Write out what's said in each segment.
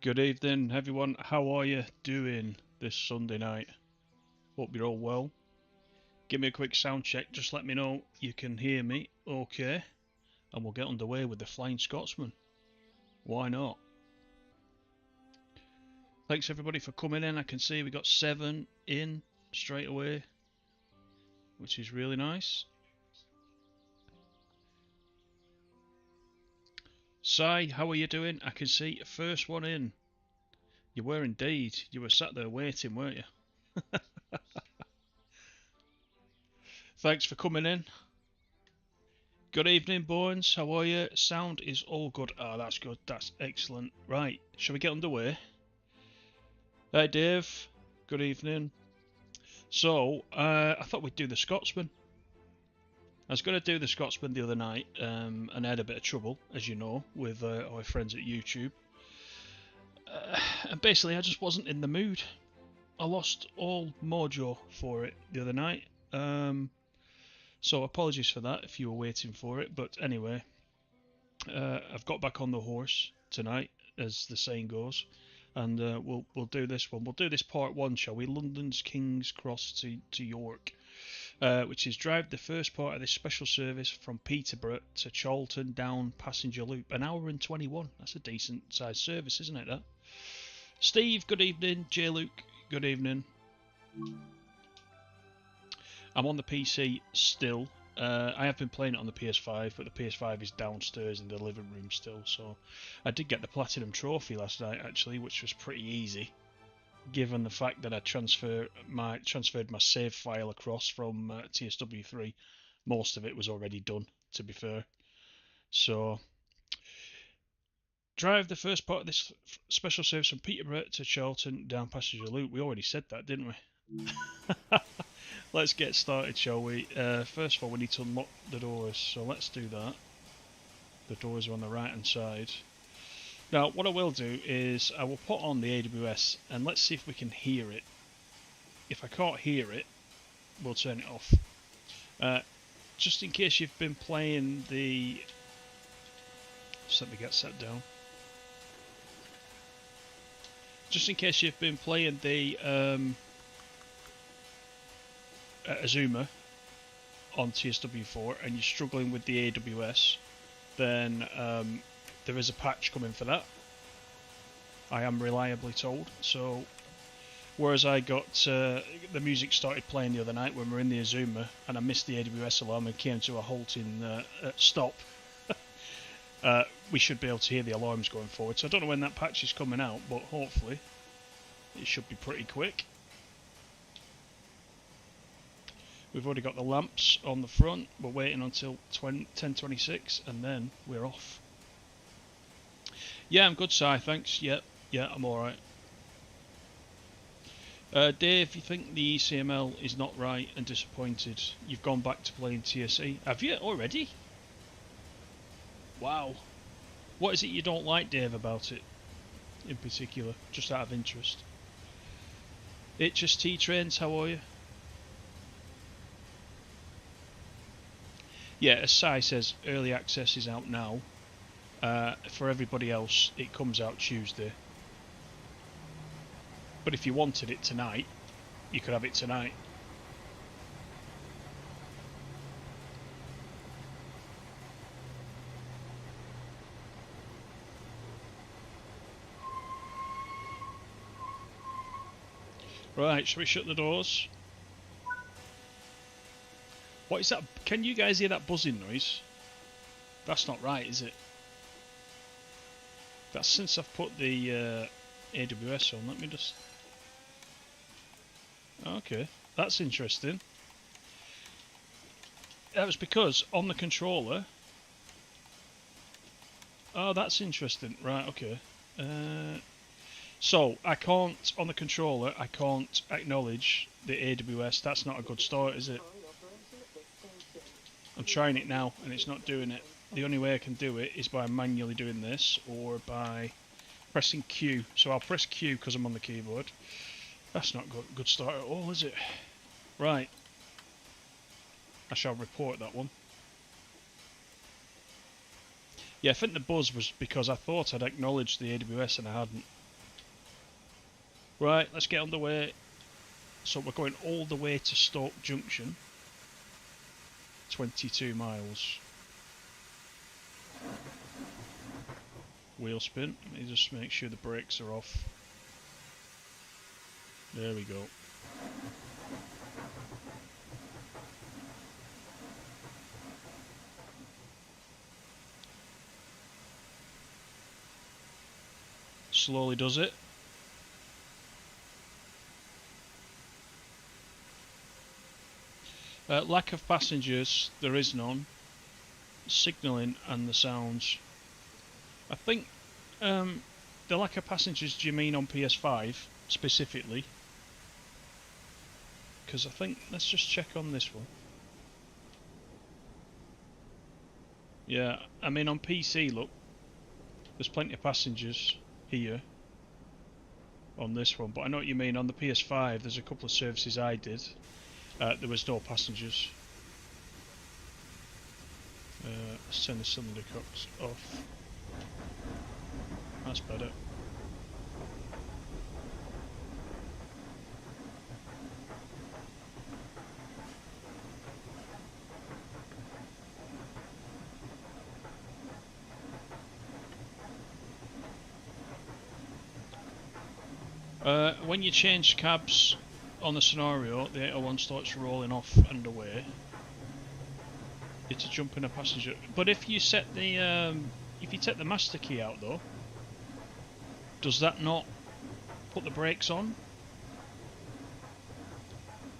Good evening, everyone. How are you doing this Sunday night? Hope you're all well. Give me a quick sound check. Just let me know you can hear me okay. And we'll get underway with the Flying Scotsman. Why not? Thanks everybody for coming in. I can see we got 7 in straight away, which is really nice. Sai, how are you doing? I can see first one in. You were indeed. You were sat there waiting, weren't you? Thanks for coming in. Good evening, Bones. How are you? Sound is all good. Ah, that's good. That's excellent. Right, shall we get underway? Hey, Dave. Good evening. So, I thought we'd do the Scotsman. I was going to do the Scotsman the other night, and I had a bit of trouble, as you know, with our friends at YouTube. And basically, I just wasn't in the mood. I lost all mojo for it the other night. So apologies for that if you were waiting for it. But anyway, I've got back on the horse tonight, as the saying goes, and we'll do this one. We'll do this part one, shall we? London's King's Cross to York, which is drive the first part of this special service from Peterborough to Charlton down passenger loop. An hour and 21. That's a decent sized service, isn't it? That. Steve, good evening. J. Luke, good evening. I'm on the PC still. I have been playing it on the PS5, but the PS5 is downstairs in the living room still. So I did get the Platinum Trophy last night, actually, which was pretty easy, given the fact that I transferred my save file across from TSW3. Most of it was already done, to be fair. So drive the first part of this special service from Peterborough to Charlton down passenger loop. We already said that, didn't we? Let's get started, shall we? First of all, we need to unlock the doors, so let's do that. The doors are on the right hand side. Now, what I will do is I will put on the AWS and let's see if we can hear it. If I can't hear it, we'll turn it off. Just in case you've been playing the... Just let me get set down. Just in case you've been playing the... Azuma on TSW4 and you're struggling with the AWS, then there is a patch coming for that. I am reliably told. So, whereas I got the music started playing the other night when we were in the Azuma, and I missed the AWS alarm and came to a halting stop, we should be able to hear the alarms going forward. So I don't know when that patch is coming out, but hopefully it should be pretty quick. We've already got the lamps on the front. We're waiting until 10:26 and then we're off. Yeah, I'm good, Si, thanks. Yeah, I'm alright. Dave, you think the ECML is not right and disappointed. You've gone back to playing TSE. Have you already? Wow. What is it you don't like, Dave, about it in particular? Just out of interest. HST Trains, how are you? Yeah, as Sai says, early access is out now. For everybody else, it comes out Tuesday. But if you wanted it tonight, you could have it tonight. Right, shall we shut the doors? What is that? Can you guys hear that buzzing noise? That's not right, is it? That's since I've put the AWS on. Let me just... Okay, that's interesting. That was because on the controller... Oh, that's interesting. Right, okay. So, I can't, on the controller, I can't acknowledge the AWS. That's not a good start, is it? I'm trying it now and it's not doing it. The only way I can do it is by manually doing this or by pressing Q. So I'll press Q because I'm on the keyboard. That's not a good start at all, is it? Right. I shall report that one. Yeah, I think the buzz was because I thought I'd acknowledged the AWS and I hadn't. Right, let's get on the way. So we're going all the way to Stoke Junction. 22 miles. Wheel spin. Let me just make sure the brakes are off. There we go. Slowly does it. Lack of passengers, there is none. Signalling and the sounds. I think the lack of passengers, do you mean on PS5 specifically? Because I think, let's just check on this one. Yeah, I mean on PC, look, there's plenty of passengers here on this one, but I know what you mean. On the PS5, there's a couple of services I did. There was no passengers. Let's turn the cylinder cocks off. That's better. When you change cabs on the scenario, the 801 starts rolling off and away. It's a jump in a passenger. But if you set the if you take the master key out though, does that not put the brakes on?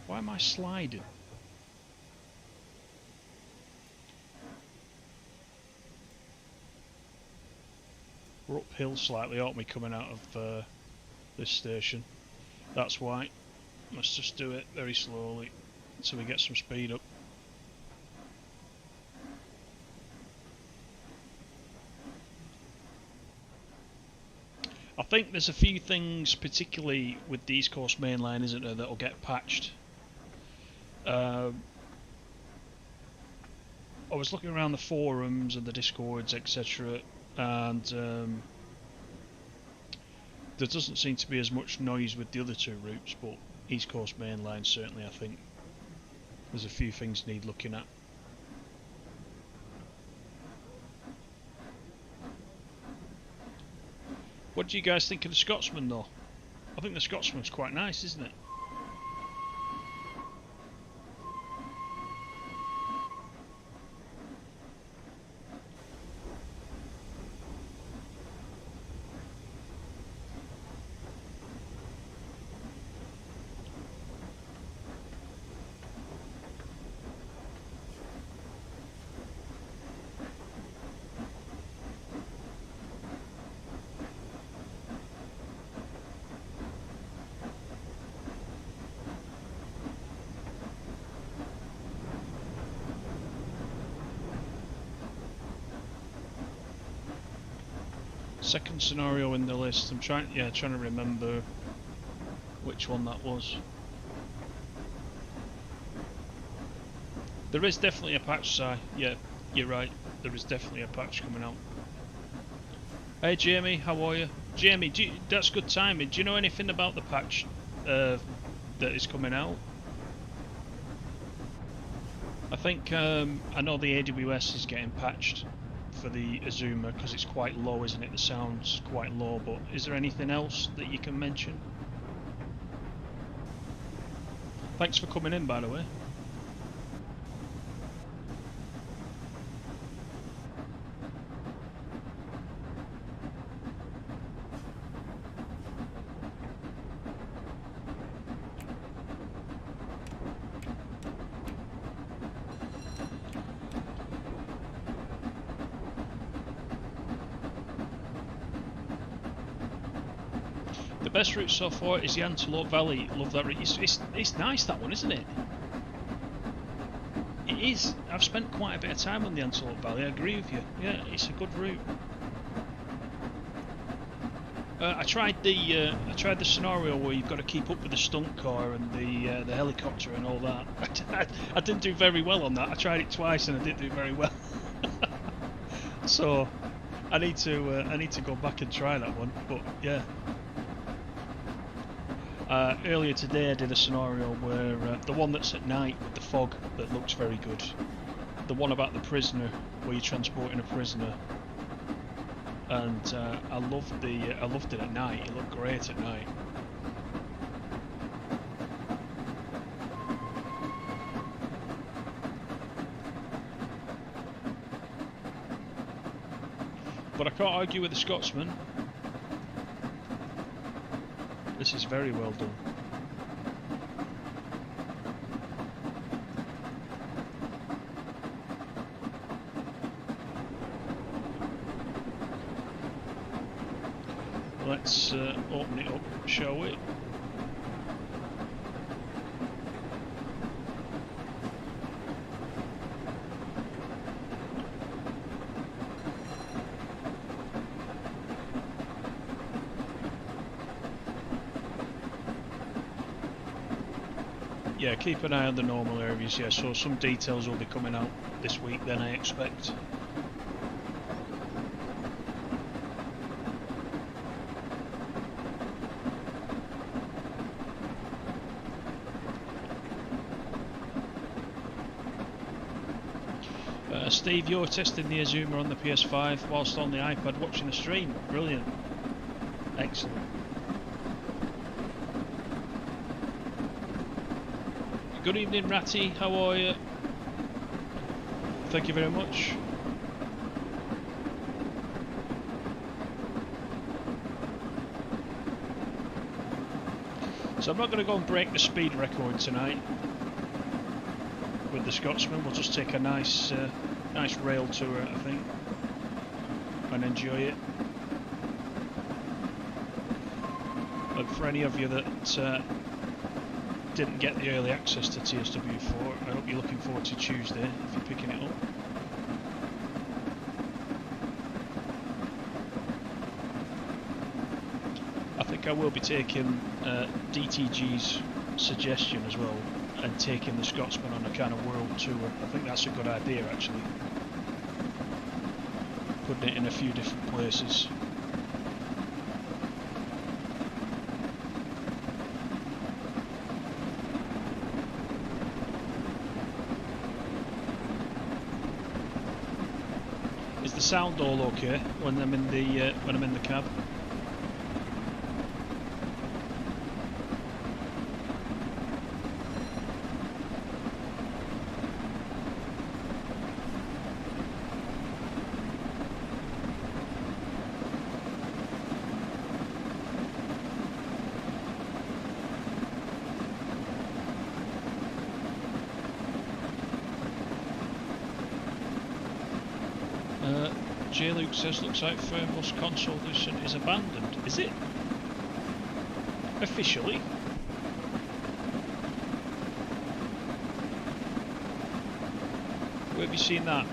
Why am I sliding? We're uphill slightly, aren't we, coming out of this station? That's why. Let's just do it very slowly so we get some speed up. I think there's a few things, particularly with the East Coast Main Line, isn't there, that'll get patched. I was looking around the forums and the Discords, etc., and there doesn't seem to be as much noise with the other two routes, but East Coast Main Line certainly, I think there's a few things need looking at. What do you guys think of the Scotsman though? I think the Scotsman's quite nice, isn't it? Second scenario in the list. I'm trying to remember which one that was. There is definitely a patch, Si. Yeah, you're right. There is definitely a patch coming out. Hey Jamie, how are you? Jamie, that's good timing. Do you know anything about the patch that is coming out? I think I know the AWS is getting patched for the Azuma because it's quite low, isn't it? The sound's quite low, but is there anything else that you can mention? Thanks for coming in, by the way. The best route so far is the Antelope Valley. Love that route. It's nice, that one, isn't it? It is. I've spent quite a bit of time on the Antelope Valley. I agree with you. Yeah, it's a good route. I tried the scenario where you've got to keep up with the stunt car and the helicopter and all that. I didn't do very well on that. I tried it twice and I didn't do very well. So I need to go back and try that one. But yeah. Earlier today I did a scenario where the one that's at night with the fog that looks very good, the one about the prisoner where you're transporting a prisoner, and I loved it at night. It looked great at night. But I can't argue with the Scotsman. This is very well done. Let's open it up, shall we? Yeah, keep an eye on the normal areas, yeah, so some details will be coming out this week then, I expect. Steve, you're testing the Azuma on the PS5 whilst on the iPad watching the stream. Brilliant. Excellent. Good evening, Ratty. How are you? Thank you very much. So I'm not going to go and break the speed record tonight with the Scotsman. We'll just take a nice rail tour, I think, and enjoy it. And for any of you that didn't get the early access to TSW4, I hope you're looking forward to Tuesday if you're picking it up. I think I will be taking DTG's suggestion as well, and taking the Scotsman on a kind of world tour. I think that's a good idea, actually. Putting it in a few different places. Is the sound all okay when I'm in the cab? J. Luke says, looks like Fernbus console edition is abandoned. Is it? Officially? Where have you seen that?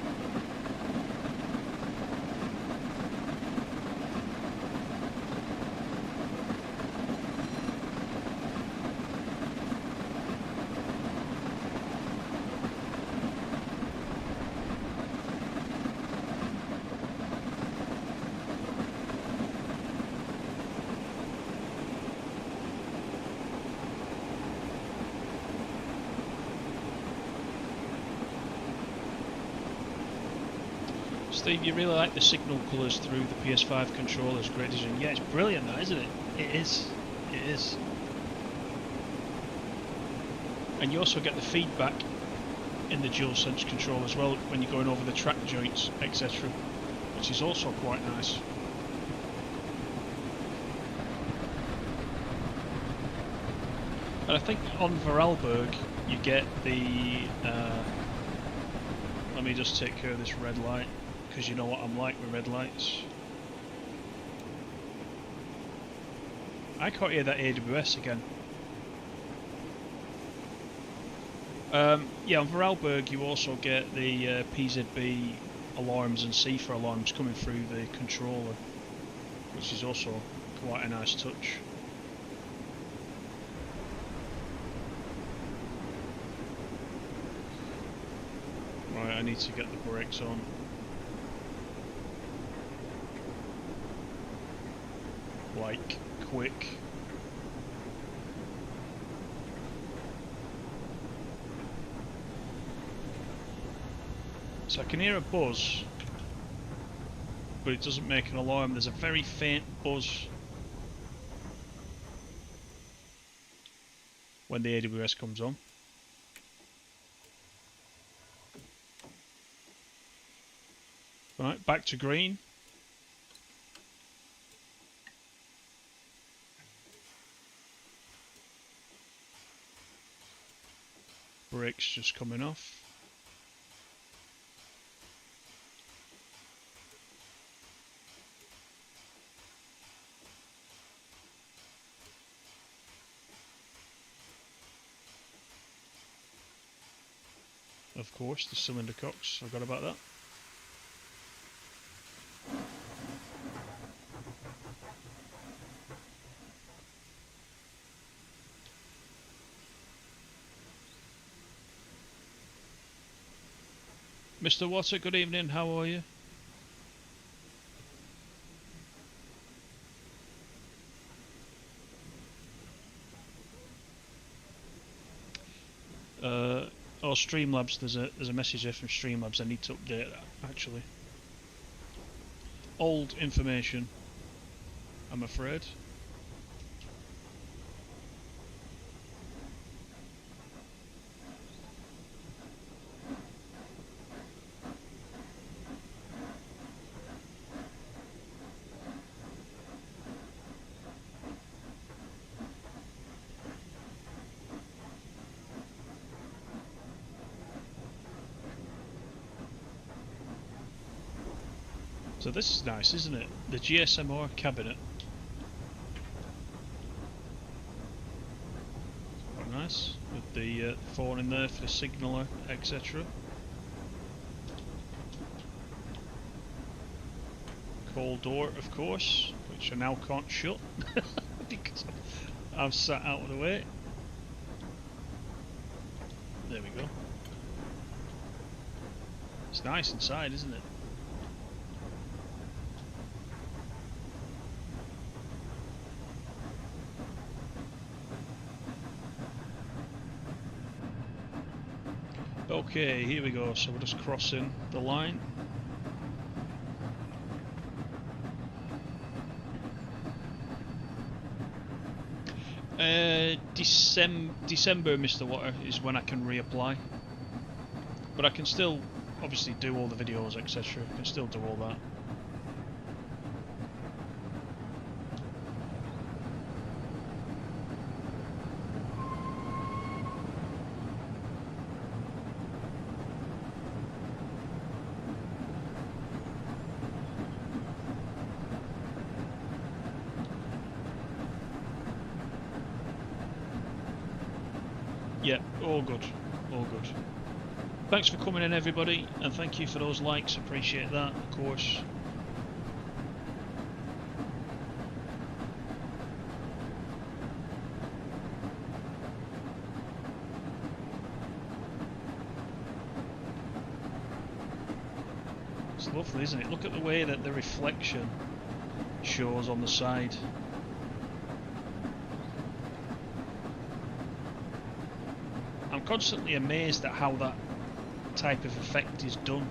Steve, you really like the signal colours through the PS5 controllers, great decision. Yeah, it's brilliant that, isn't it? It is. It is. And you also get the feedback in the DualSense control as well when you're going over the track joints, etc., which is also quite nice. And I think on Vorarlberg you get the let me just take care of this red light, because you know what I'm like with red lights. I can't hear that AWS again. Yeah, on Vorarlberg you also get the PZB alarms and CIFR alarms coming through the controller, which is also quite a nice touch. Right, I need to get the brakes on. Like, quick. So I can hear a buzz, but it doesn't make an alarm. There's a very faint buzz when the AWS comes on. Right, back to green. Brakes just coming off. Of course, the cylinder cocks, forgot about that. Mr. Water, good evening, how are you? Oh, Streamlabs, there's a message there from Streamlabs, I need to update that, actually. Old information, I'm afraid. So this is nice, isn't it? The GSMR cabinet. Quite nice, with the phone in there for the signaller, etc. Cold door, of course, which I now can't shut because I'm sat out of the way. There we go. It's nice inside, isn't it? Okay, here we go, so we're just crossing the line. December, Mr. Water, is when I can reapply. But I can still, obviously, do all the videos, etc. I can still do all that. Yeah, all good, all good. Thanks for coming in, everybody, and thank you for those likes, appreciate that, of course. It's lovely, isn't it? Look at the way that the reflection shows on the side. I'm constantly amazed at how that type of effect is done,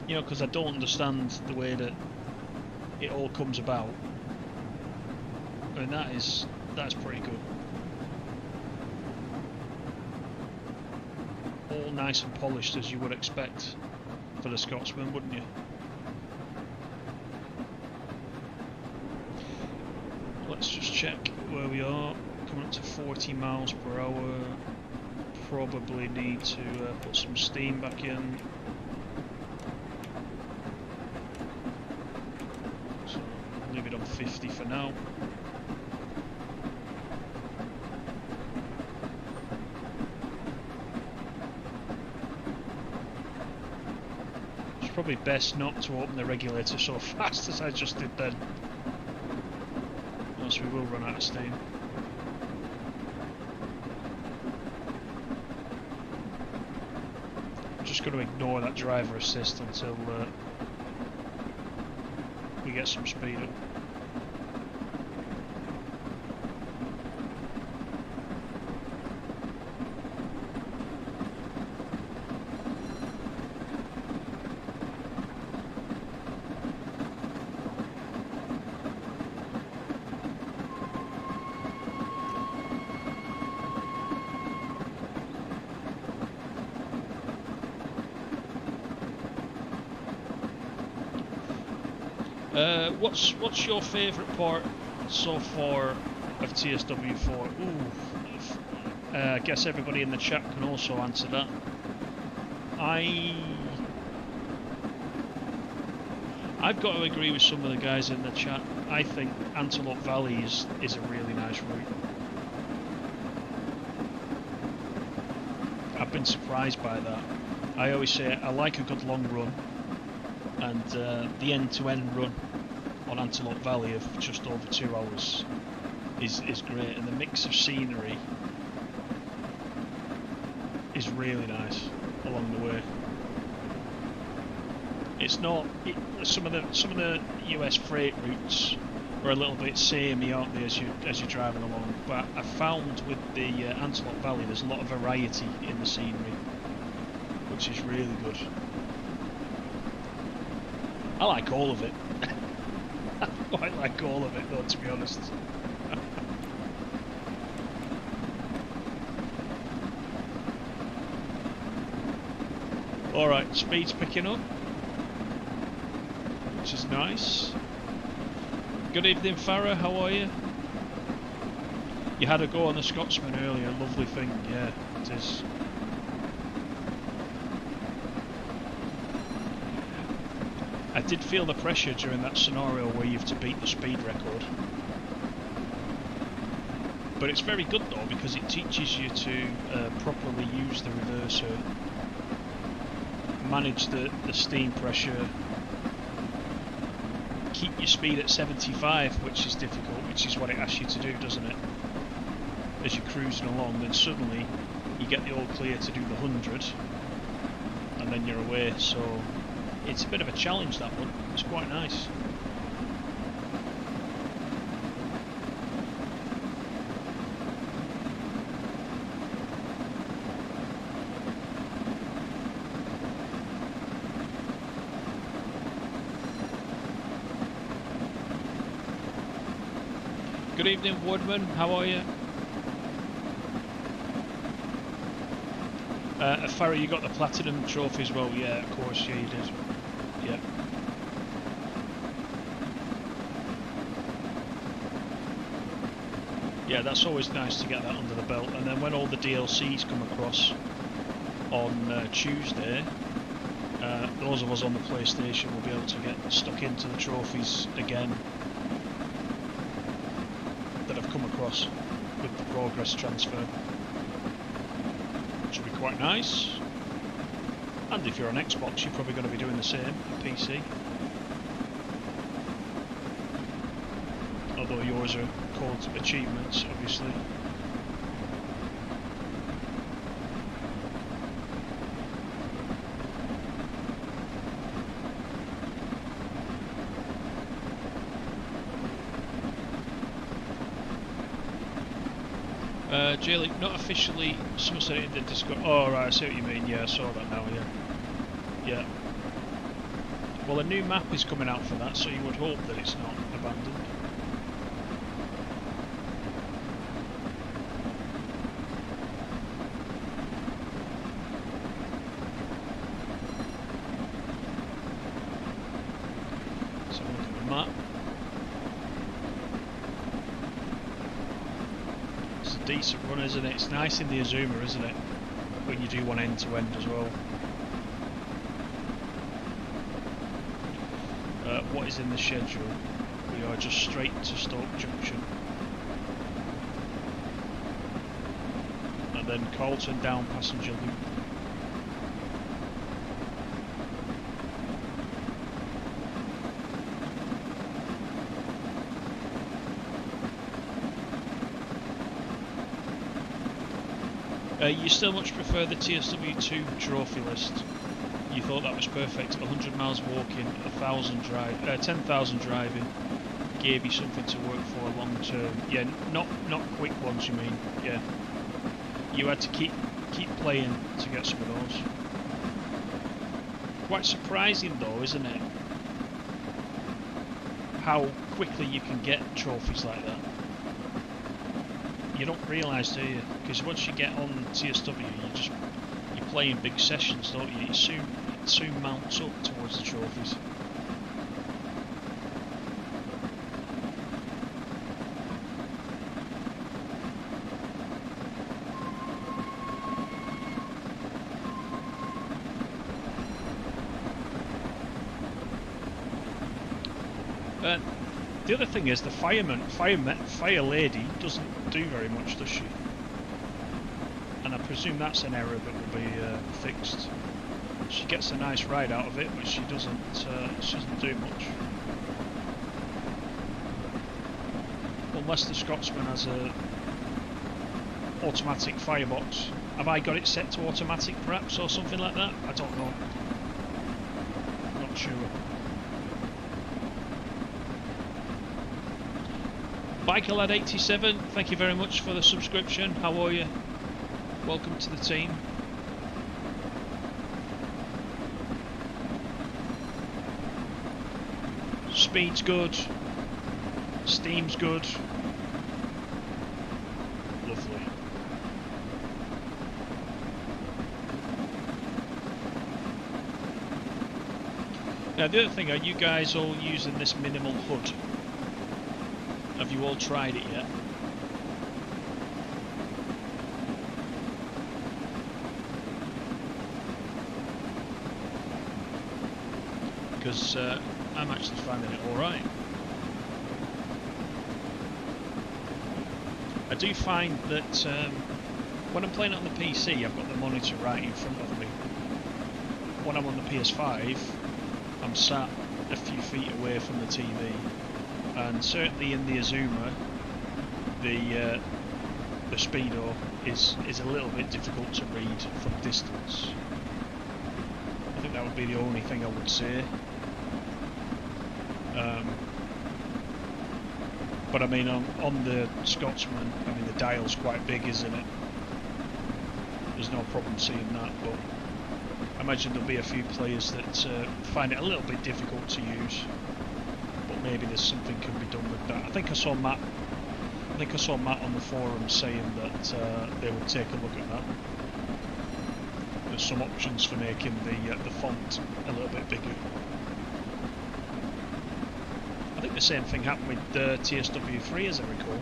you know, because I don't understand the way that it all comes about. I mean, that's pretty good. All nice and polished, as you would expect for the Scotsman, wouldn't you? Let's just check where we are. Coming up to 40 miles per hour. Probably need to put some steam back in. So leave it on 50 for now. It's probably best not to open the regulator so fast as I just did then, else we will run out of steam. Just going to ignore that driver assist until we get some speed up. What's your favourite part so far of TSW4? Ooh, I guess everybody in the chat can also answer that. I've got to agree with some of the guys in the chat. I think Antelope Valley is a really nice route. I've been surprised by that. I always say I like a good long run, and the end-to-end run on Antelope Valley of just over 2 hours is great, and the mix of scenery is really nice along the way. It's not some of the US freight routes are a little bit samey, aren't they, as you're driving along? But I found with the Antelope Valley, there's a lot of variety in the scenery, which is really good. I like all of it. I quite like all of it, though, to be honest. All right, speed's picking up, which is nice. Good evening, Farah. How are you? You had a go on the Scotsman earlier. Lovely thing. Yeah, it is. I did feel the pressure during that scenario where you have to beat the speed record. But it's very good though, because it teaches you to properly use the reverser, manage the steam pressure, keep your speed at 75, which is difficult, which is what it asks you to do, doesn't it? As you're cruising along, then suddenly you get the all clear to do the 100, and then you're away. So it's a bit of a challenge, that one. It's quite nice. Good evening, Woodman. How are you? Farah, you got the platinum trophy as well. Yeah, of course. Yeah, you did. Yeah. Yeah, that's always nice to get that under the belt. And then when all the DLCs come across on Tuesday, those of us on the PlayStation will be able to get stuck into the trophies again that have come across with the progress transfer, which will be quite nice. And if you're on Xbox, you're probably going to be doing the same on PC, although yours are called achievements, obviously. Jaylee, not officially, someone said it in the Discord. Oh right, I see what you mean. Yeah, I saw that now. Yeah. Well, a new map is coming out for that, so you would hope that it's not abandoned. So look at the map. Decent run, isn't it? It's nice in the Azuma, isn't it? When you do one end to end as well. What is in the schedule? We are just straight to Stoke Junction, and then Carlton down passenger loop. You still much prefer the TSW2 trophy list? You thought that was perfect. 100 miles walking, 10,000 driving, gave you something to work for long term. Yeah, not quick ones. You mean? Yeah. You had to keep playing to get some of those. Quite surprising though, isn't it? How quickly you can get trophies like that. You don't realise, do you? Because once you get on TSW, you play in big sessions, don't you? It soon mounts up towards the trophies. The other thing is the fire lady doesn't do very much, does she? And I presume that's an error that will be fixed. She gets a nice ride out of it, but she doesn't do much. Unless the Scotsman has a automatic firebox. Have I got it set to automatic perhaps, or something like that? I don't know. Not sure. BikerLad87, thank you very much for the subscription. How are you? Welcome to the team. Speed's good. Steam's good. Lovely. Now the other thing, are you guys all using this minimal HUD? Have you all tried it yet? Because I'm actually finding it alright. I do find that when I'm playing it on the PC, I've got the monitor right in front of me. When I'm on the PS5, I'm sat a few feet away from the TV, and certainly in the Azuma, the speedo is a little bit difficult to read from distance. I think that would be the only thing I would say. But I mean, on the Scotsman, I mean the dial's quite big, isn't it? There's no problem seeing that, but I imagine there'll be a few players that find it a little bit difficult to use. But maybe there's something can be done with that. I think I saw Matt on the forum saying that they would take a look at that. There's some options for making the font a little bit bigger. I think the same thing happened with TSW3, as I recall.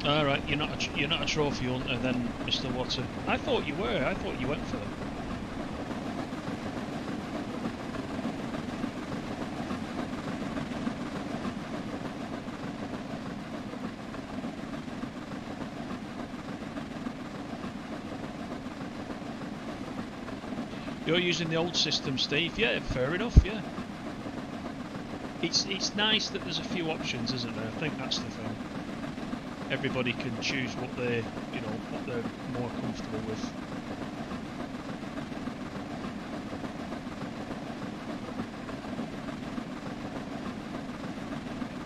All right, you're not a trophy hunter then, Mr. Water. I thought you were. I thought you went for them. You're using the old system, Steve. Yeah, fair enough. Yeah, it's nice that there's a few options, isn't there? I think that's the thing. Everybody can choose what they're more comfortable with.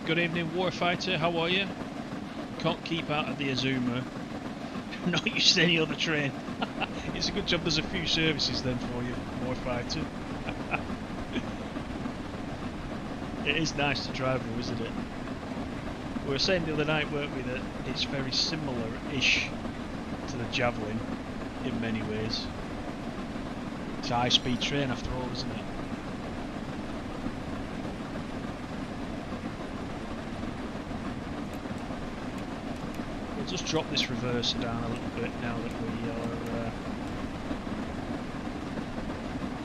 Good evening, Warfighter. How are you? Can't keep out of the Azuma. Not using any other train. It's a good job there's a few services then for you, Warfighter. It is nice to drive though, isn't it? We were saying the other night, weren't we, that it's very similar-ish to the Javelin in many ways. It's a high-speed train after all, isn't it? We'll just drop this reverser down a little bit now that we are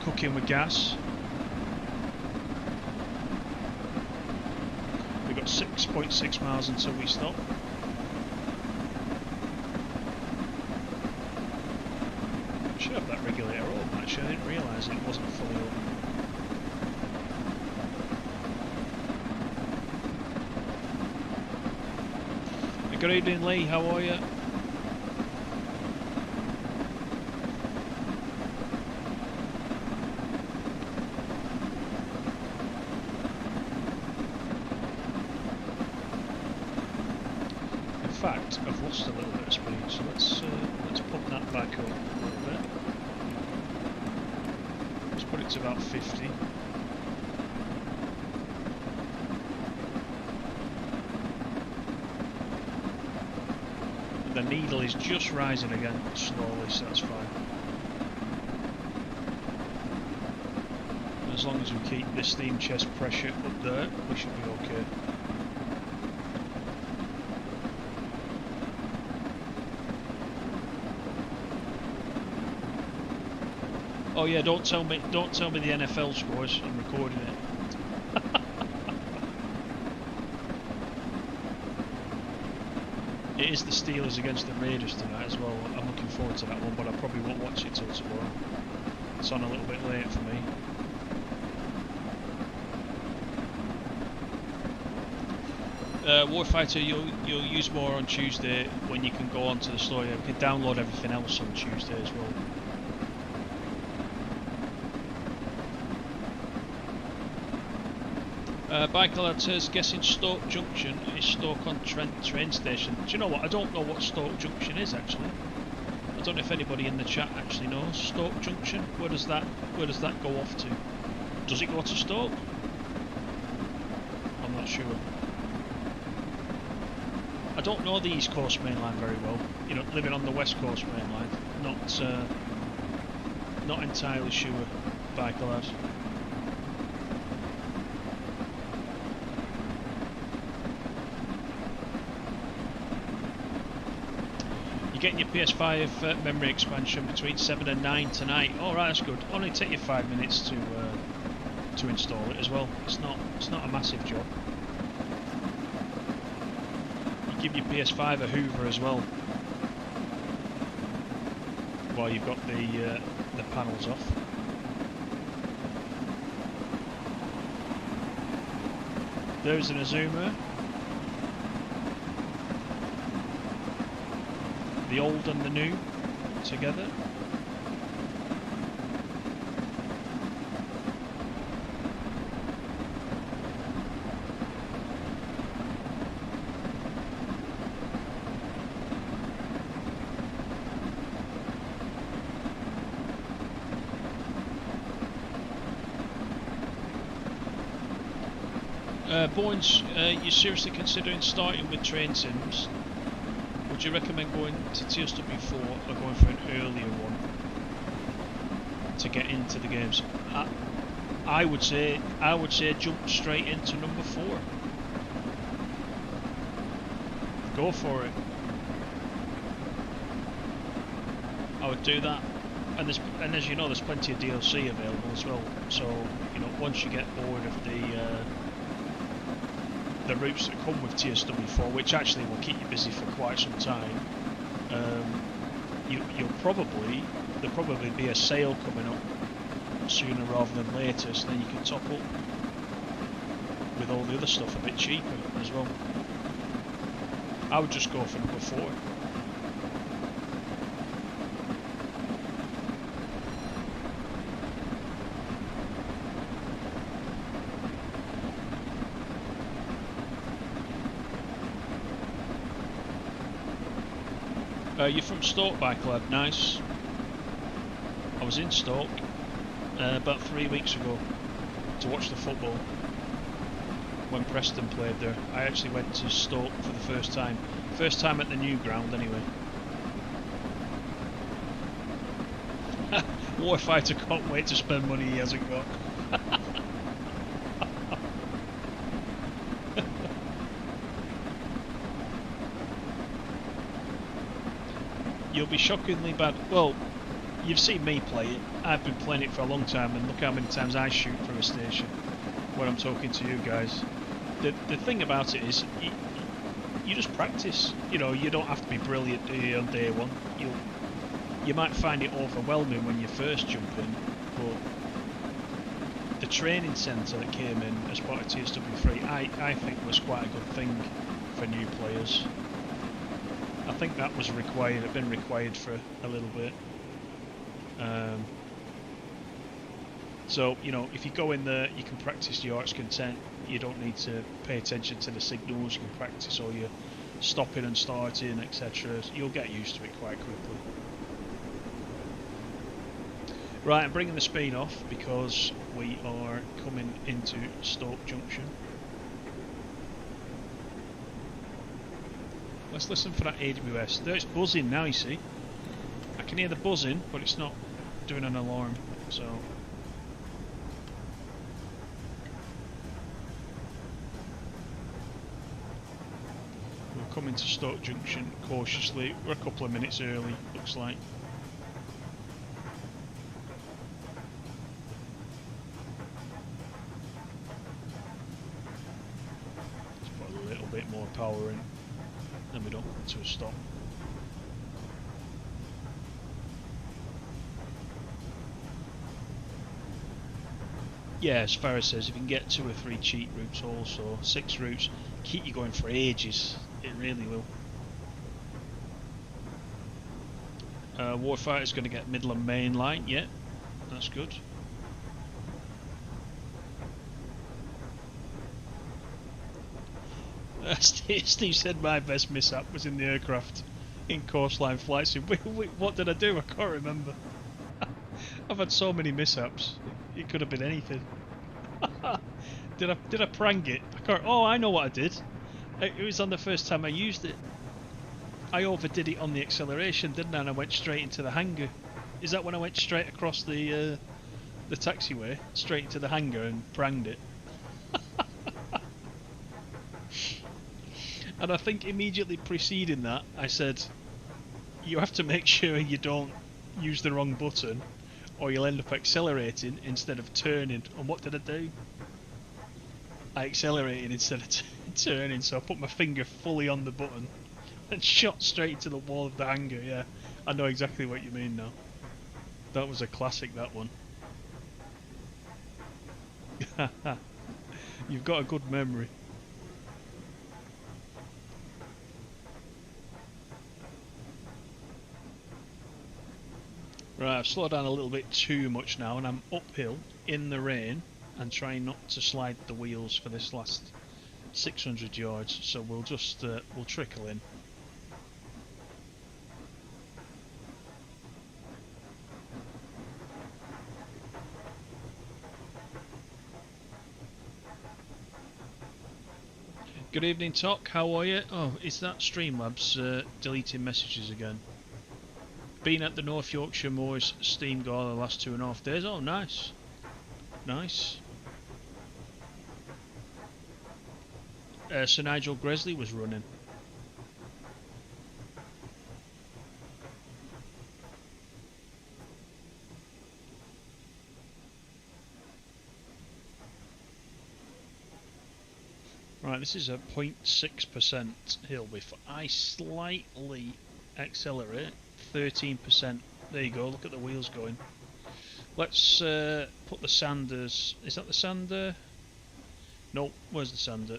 cooking with gas. We've got 6.6 miles until we stop. Should have that regulator on, actually. I didn't realise it wasn't fully open. Good evening, Lee. How are you? In fact, I've lost a little bit of speed, so let's pump that back up a little bit. Let's put it to about 50. The needle is just rising again slowly, so that's fine. as long as we keep the steam chest pressure up there, we should be okay. Oh yeah, don't tell me the NFL scores. I'm recording it. It is the Steelers against the Raiders tonight as well. I'm looking forward to that one, but I probably won't watch it till tomorrow. It's on a little bit late for me. Warfighter, you'll use more on Tuesday when you can go onto the store. You can download everything else on Tuesday as well. Biker Lad says, guessing Stoke Junction is Stoke-on-Trent train station. Do you know what? I don't know what Stoke Junction is actually. I don't know if anybody in the chat actually knows. Stoke Junction? Where does that go off to? Does it go to Stoke? I'm not sure. I don't know the East Coast Main Line very well. You know, living on the West Coast Main Line. Not entirely sure, Biker Lad. Getting your PS5 memory expansion between 7 and 9 tonight. All right, that's good. Only take you 5 minutes to install it as well. It's not a massive job. You give your PS5 a hoover as well while you've got the panels off. There's an Azuma. The old and the new together. Boynes, you're seriously considering starting with train sims? Would you recommend going to TSW4 or going for an earlier one to get into the games? I would say jump straight into number 4. Go for it. I would do that. And as you know, there's plenty of DLC available as well. So you know, once you get bored of the routes that come with TSW4, which actually will keep you busy for quite some time, there'll probably be a sale coming up sooner rather than later, so then you can top up with all the other stuff a bit cheaper as well. I would just go for number 4. You're from Stoke, Bike Lad, nice. I was in Stoke about 3 weeks ago to watch the football when Preston played there. I actually went to Stoke for the first time. First time at the new ground anyway. Warfighter can't wait to spend money he hasn't got. You'll be shockingly bad. Well, you've seen me play it. I've been playing it for a long time, and look how many times I shoot from a station when I'm talking to you guys. The thing about it is, you just practice. You know, you don't have to be brilliant on day one. You might find it overwhelming when you first jump in, but the training centre that came in as part of TSW3, I think was quite a good thing for new players. I think that was required. It's been required for a little bit. So you know, if you go in there, you can practice your heart's content. You don't need to pay attention to the signals. You can practice all your stopping and starting, etc. You'll get used to it quite quickly. Right, I'm bringing the speed off because we are coming into Stoke Junction. Let's listen for that AWS. There, it's buzzing now, you see. I can hear the buzzing, but it's not doing an alarm, so... coming to Stoke Junction cautiously. We're a couple of minutes early, looks like. Let's put a little bit more power in, then we don't come to a stop. Yeah, as Farah says, if you can get 2 or 3 cheat routes also, 6 routes, keep you going for ages. It really will. Warfighter's going to get Midland Main Line, yeah, that's good. Steve said my best mishap was in the aircraft in coastline flights. What did I do? I can't remember. I've had so many mishaps. It could have been anything. Did I prank it? I can't. Oh, I know what I did. It was on the first time I used it. I overdid it on the acceleration, didn't I? And I went straight into the hangar. Is that when I went straight across the taxiway, straight into the hangar and pranged it? And I think immediately preceding that, I said, you have to make sure you don't use the wrong button, or you'll end up accelerating instead of turning. And what did I do? I accelerated instead of turning, so I put my finger fully on the button and shot straight into the wall of the hangar. Yeah, I know exactly what you mean now. That was a classic, that one. You've got a good memory. Right, I've slowed down a little bit too much now, and I'm uphill in the rain and trying not to slide the wheels for this last 600 yards. So we'll just we'll trickle in. Good evening, Tok. How are you? Oh, is that Streamlabs deleting messages again? Been at the North Yorkshire Moors Steam Gala the last 2.5 days. Oh, nice. Nice. Sir Nigel Gresley was running. Right, this is a 0.6% hill. If I slightly accelerate, 13%. There you go, look at the wheels going. Let's put the sanders. Is that the sander? No, where's the sander?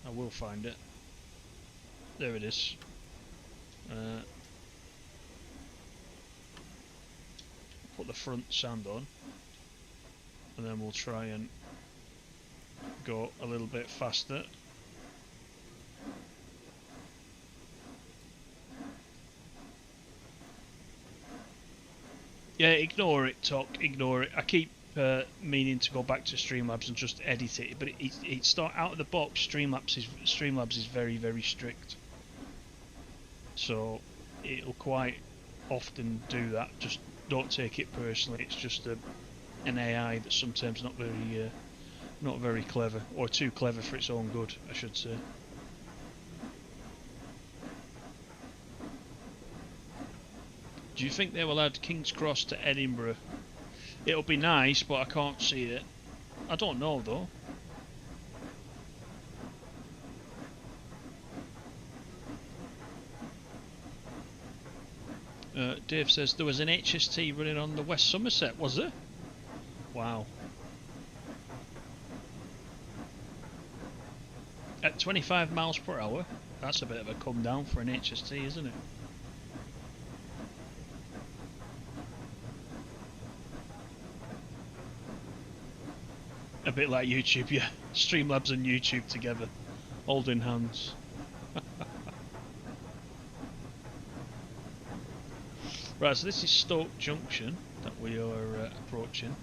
I will find it. There it is. Put the front sand on, and then we'll try and go a little bit faster. Yeah, ignore it, Tok, ignore it. I keep meaning to go back to Streamlabs and just edit it, but it start out of the box. Streamlabs is very, very strict, so it'll quite often do that. Just don't take it personally. It's just an AI that's sometimes not very clever, or too clever for its own good, I should say. Do you think they will add King's Cross to Edinburgh? It'll be nice, but I can't see it. I don't know though. Dave says there was an HST running on the West Somerset, was there? Wow. At 25 miles per hour, that's a bit of a come down for an HST, isn't it? A bit like YouTube, yeah. Streamlabs and YouTube together, holding hands. Right, so this is Stoke Junction that we are approaching.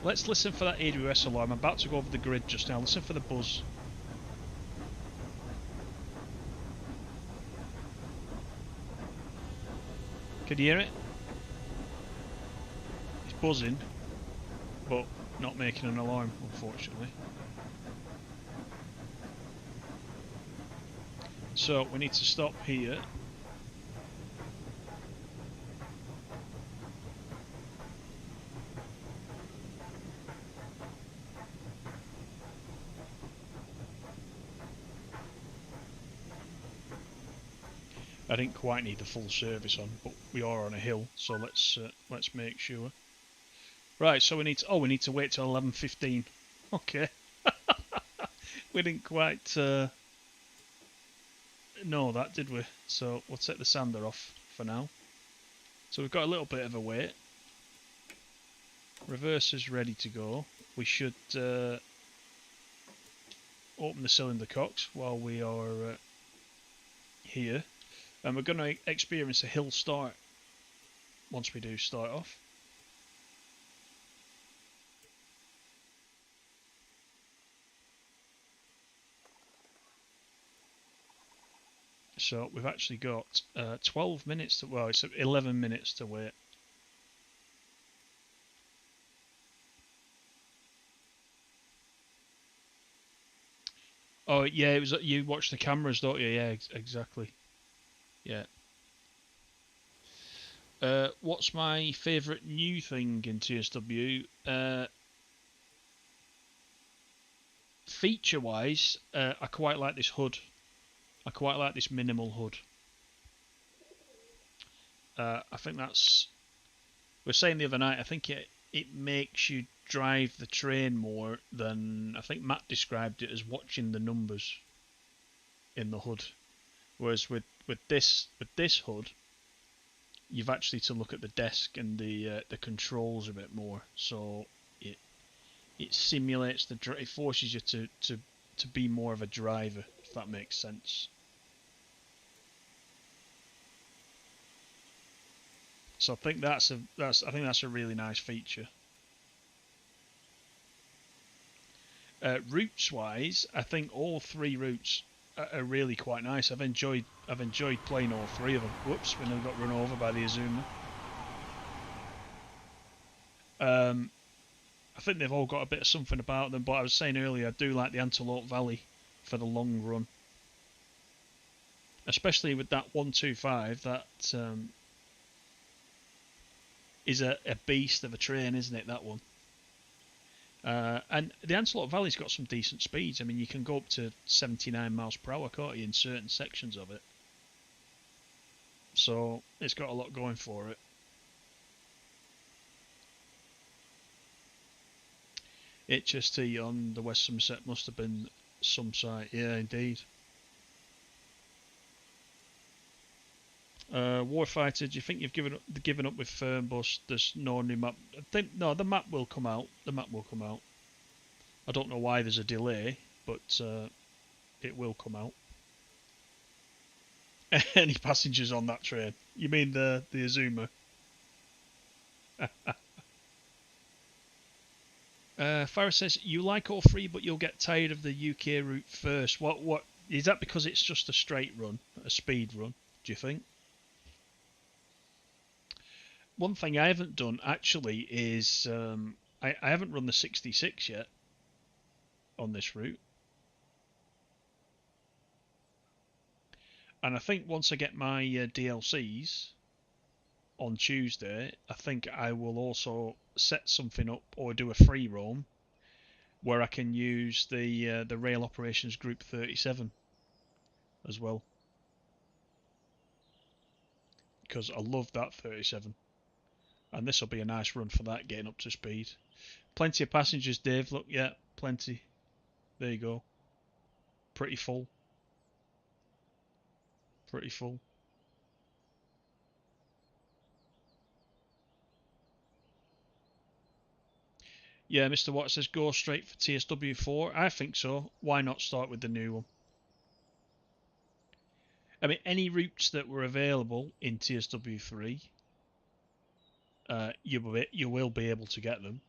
Let's listen for that AWS alarm. I'm about to go over the grid just now. Listen for the buzz. Can you hear it? It's buzzing, but not making an alarm, unfortunately. So we need to stop here. I didn't quite need the full service on, but we are on a hill, so let's make sure. Right, so we need to wait till 11:15. Okay, we didn't quite know that, did we? So we'll take the sander off for now. So we've got a little bit of a wait. Reverser's ready to go. We should open the cylinder cocks while we are here. And we're going to experience a hill start once we do start off. So we've actually got 12 minutes to, well, it's 11 minutes to wait. Oh yeah, it was, you watch the cameras, don't you? Yeah, exactly. Yeah. What's my favourite new thing in TSW? Feature-wise, I quite like this hood. I quite like this minimal hood. I think that's... We were saying the other night, I think it makes you drive the train more than... I think Matt described it as watching the numbers in the hood. Whereas with this hood, you've actually to look at the desk and the controls a bit more. So it simulates it forces you to be more of a driver, if that makes sense. So I think that's a really nice feature. Routes wise, I think all three routes are really quite nice. I've enjoyed playing all three of them. Whoops, we nearly got run over by the Azuma. I think they've all got a bit of something about them, but I was saying earlier, I do like the Antelope Valley for the long run, especially with that 125. That is a beast of a train, isn't it? That one. And the Antelope Valley's got some decent speeds. I mean, you can go up to 79 miles per hour, can't you, in certain sections of it? So it's got a lot going for it. HST on the West Somerset must have been some site. Yeah, indeed. Warfighter, do you think you've given up with Fernbus? There's no new map. I think no, the map will come out. The map will come out. I don't know why there's a delay, but it will come out. Any passengers on that train? You mean the Azuma? Farah says you like all three, but you'll get tired of the UK route first. What is that? Because it's just a straight run, a speed run? Do you think? One thing I haven't done actually is I haven't run the 66 yet on this route, and I think once I get my DLCs on Tuesday, I think I will also set something up or do a free roam where I can use the Rail Operations Group 37 as well, because I love that 37, and this will be a nice run for that, getting up to speed. Plenty of passengers, Dave. Look, yeah, plenty. There you go. Pretty full. Pretty full. Yeah, Mr. Watt says go straight for TSW4. I think so. Why not start with the new one? I mean, any routes that were available in TSW3, you will be able to get them.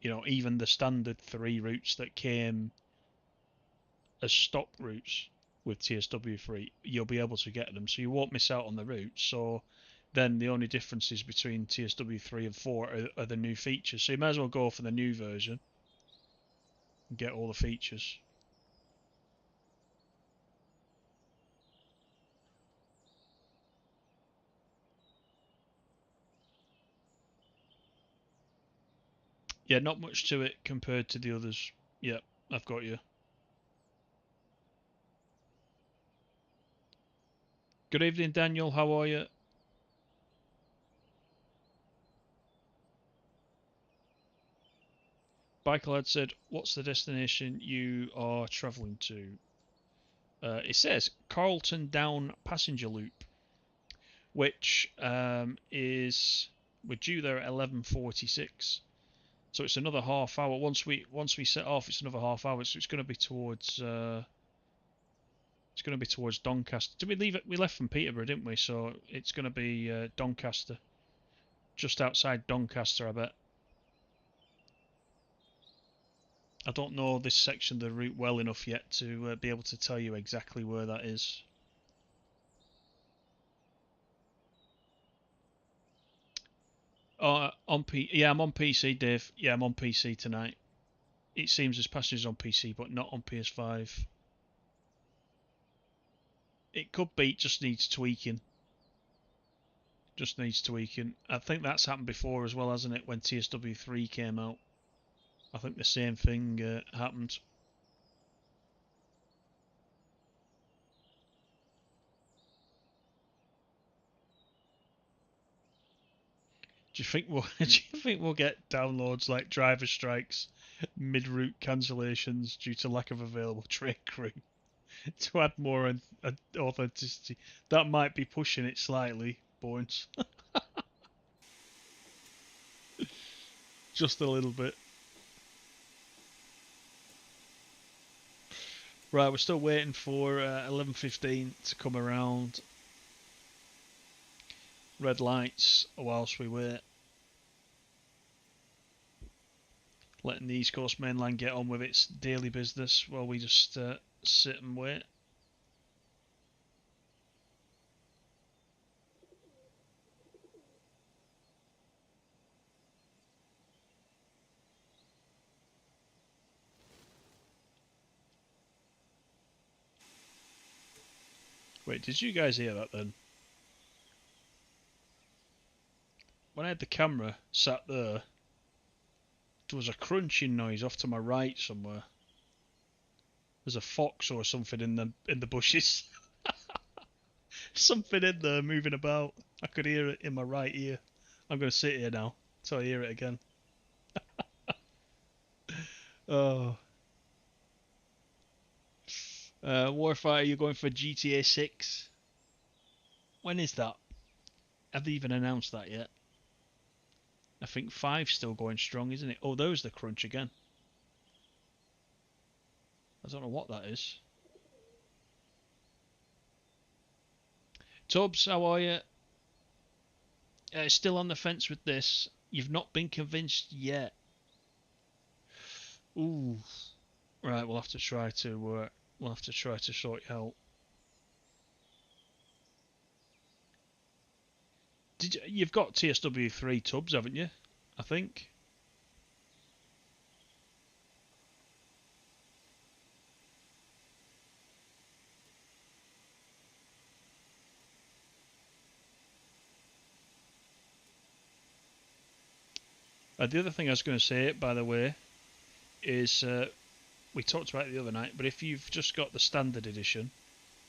You know, even the standard 3 routes that came as stock routes with TSW3, you'll be able to get them, so you won't miss out on the routes. So then the only differences between TSW3 and 4 are the new features. So you might as well go for the new version and get all the features. Yeah, not much to it compared to the others. Yeah, I've got you. Good evening, Daniel. How are you? Bike Lad said, "What's the destination you are travelling to?" It says Carlton Down Passenger Loop, which is we're due there at 11:46, so it's another half hour. Once we set off, it's another half hour. So it's going to be towards Doncaster. Did we leave it? We left from Peterborough, didn't we? So it's going to be Doncaster, just outside Doncaster, I bet. I don't know this section of the route well enough yet to be able to tell you exactly where that is. Yeah, I'm on PC, Dave. Yeah, I'm on PC tonight. It seems there's passages on PC, but not on PS5. It could be. It just needs tweaking. Just needs tweaking. I think that's happened before as well, hasn't it? When TSW3 came out, I think the same thing happened. Do you think we'll do you think we'll get downloads like driver strikes, mid-route cancellations due to lack of available train crew to add more authenticity? That might be pushing it slightly, Bones. Just a little bit. Right, we're still waiting for 11:15 to come around. Red lights whilst we wait. Letting the East Coast mainline get on with its daily business while we just sit and wait. Wait, did you guys hear that then? When I had the camera sat there was a crunching noise off to my right somewhere. There's a fox or something in the bushes. Something in there moving about. I could hear it in my right ear. I'm going to sit here now till I hear it again. Oh. Warfighter, you're going for GTA 6? When is that? Have they even announced that yet? I think 5's still going strong, isn't it? Oh, there's the crunch again. I don't know what that is. Tubbs, how are you? Still on the fence with this. You've not been convinced yet. Ooh. Right, we'll have to try to sort you out. You've got TSW3 Tubbs, haven't you? I think. The other thing I was going to say, by the way, is we talked about it the other night, but if you've just got the standard edition,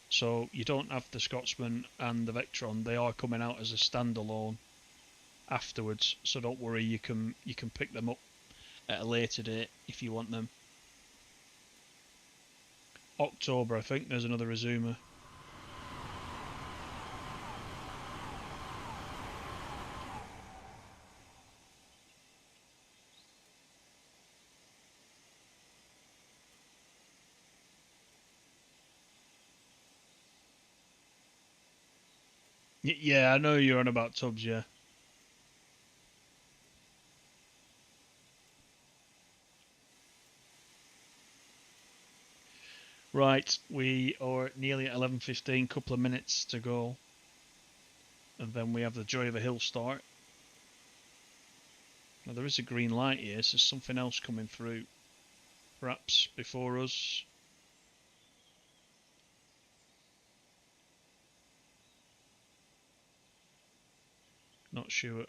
so you don't have the Scotsman and the Vectron, they are coming out as a standalone afterwards. So don't worry, you can pick them up at a later date if you want them. October, I think. There's another Resumer. Yeah, I know you're on about Tubbs, yeah. Right, we are nearly at 11:15, couple of minutes to go. And then we have the Joy of a Hill start. Now there is a green light here, so there's something else coming through. Perhaps before us. Not sure.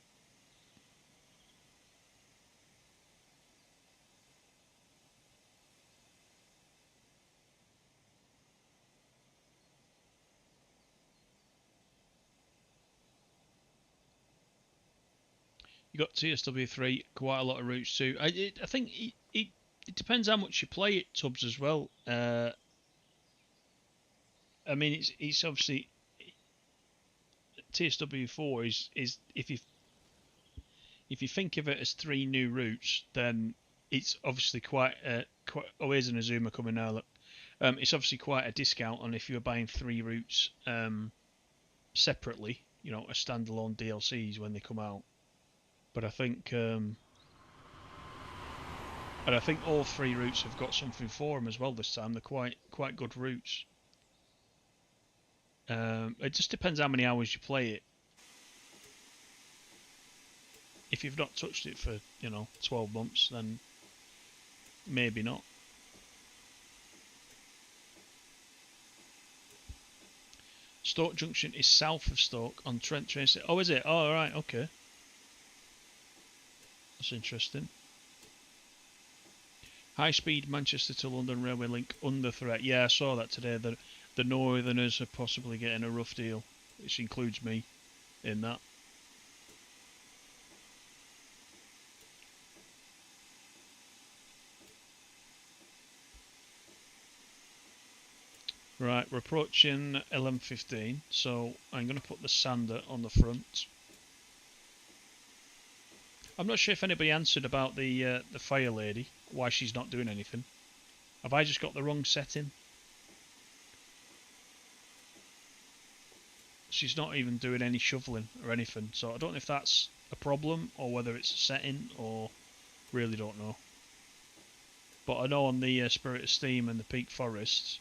You got TSW3, quite a lot of routes too. I think it depends how much you play it, Tubbs, as well. I mean, it's obviously TSW4 is if you think of it as 3 new routes, then it's obviously quite. Oh, here's an Azuma coming now. Look, it's obviously quite a discount on if you were buying 3 routes separately. You know, as standalone DLCs when they come out. But I think all 3 routes have got something for them as well this time. They're quite good routes. It just depends how many hours you play it. If you've not touched it for 12 months, then maybe not. Stoke Junction is south of Stoke on Trent train station. Oh, is it? Oh, right, okay. That's interesting. High-speed Manchester to London railway link under threat. Yeah, I saw that today. The Northerners are possibly getting a rough deal, which includes me in that. Right, we're approaching 11:15, so I'm going to put the sander on the front. I'm not sure if anybody answered about the fire lady, why she's not doing anything. Have I just got the wrong setting? She's not even doing any shoveling or anything, so I don't know if that's a problem or whether it's a setting, or really don't know. But I know on the Spirit of Steam and the Peak Forests,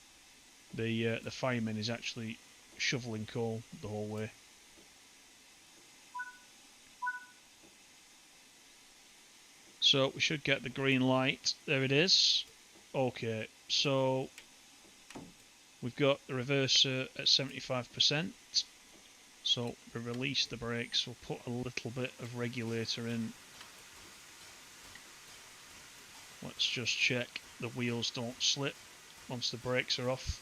the fireman is actually shoveling coal the whole way. So we should get the green light. There it is. Okay, so we've got the reverser at 75%. So we release the brakes. We'll put a little bit of regulator in. Let's just check the wheels don't slip once the brakes are off.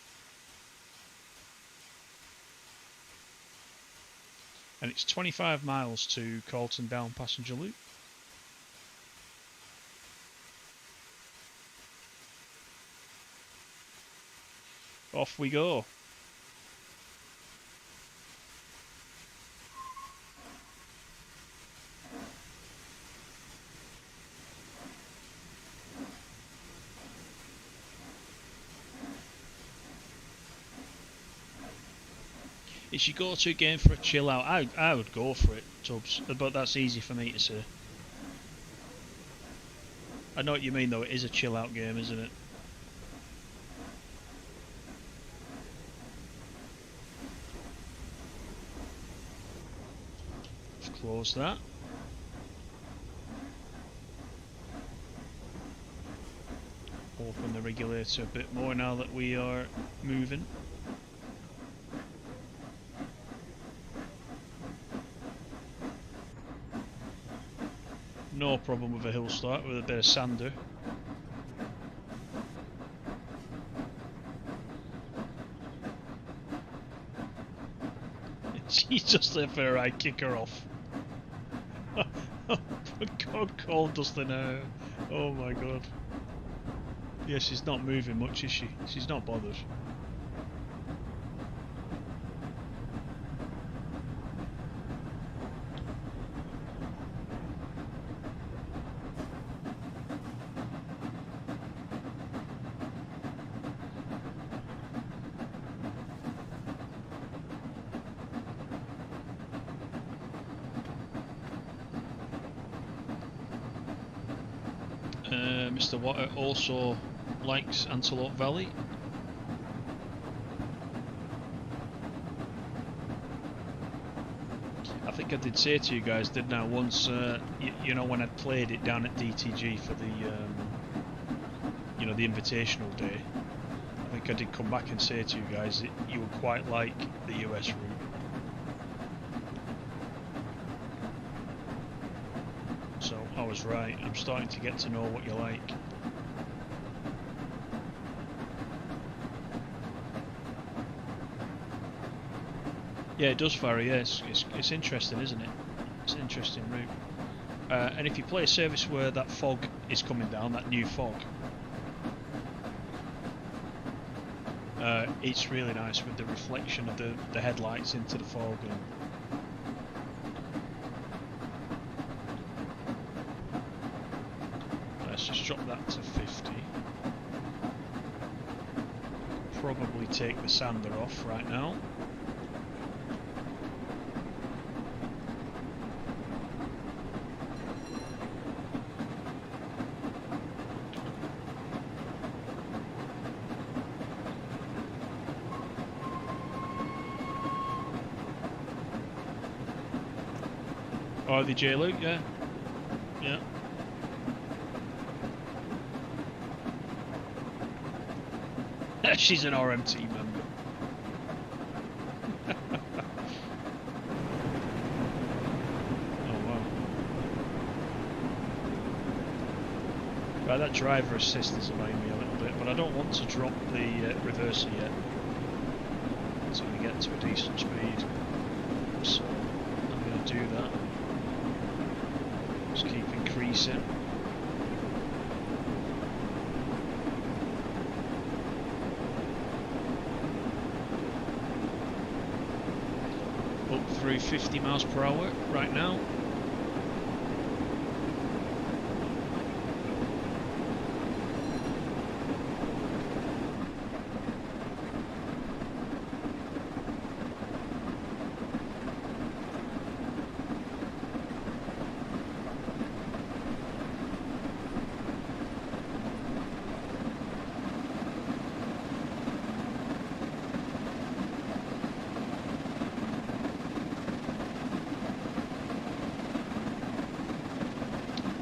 And it's 25 miles to Carlton Down passenger loop. Off we go. It's your go-to game for a chill out. I would go for it, Tubbs, but that's easy for me to say. I know what you mean though, it is a chill out game, isn't it? Let's close that. Open the regulator a bit more now that we are moving. No problem with a hill start with a bit of sander. She's just there for a right kicker off. God, cold dusting her. Oh my god. Yeah, she's not moving much, is she? She's not bothered. Mr. Water also likes Antelope Valley. I think I did say to you guys, didn't I, once, you know, when I played it down at DTG for the, you know, the Invitational Day, I think I did come back and say to you guys that you would quite like the US route. So I was right. I'm starting to get to know what you like. Yeah, it does vary. Yes, it's interesting, isn't it? It's an interesting route. And if you play a service where that fog is coming down, that new fog, it's really nice with the reflection of the headlights into the fog. And let's just drop that to 50. Probably take the sander off right now. Oh, the J-Luke, yeah. Yeah. She's an RMT member. Oh, wow. Right, that driver assist is annoying me a little bit, but I don't want to drop the reverser yet until we get to a decent speed. So I'm going to do that. Just keep increasing. Up through 50 miles per hour right now.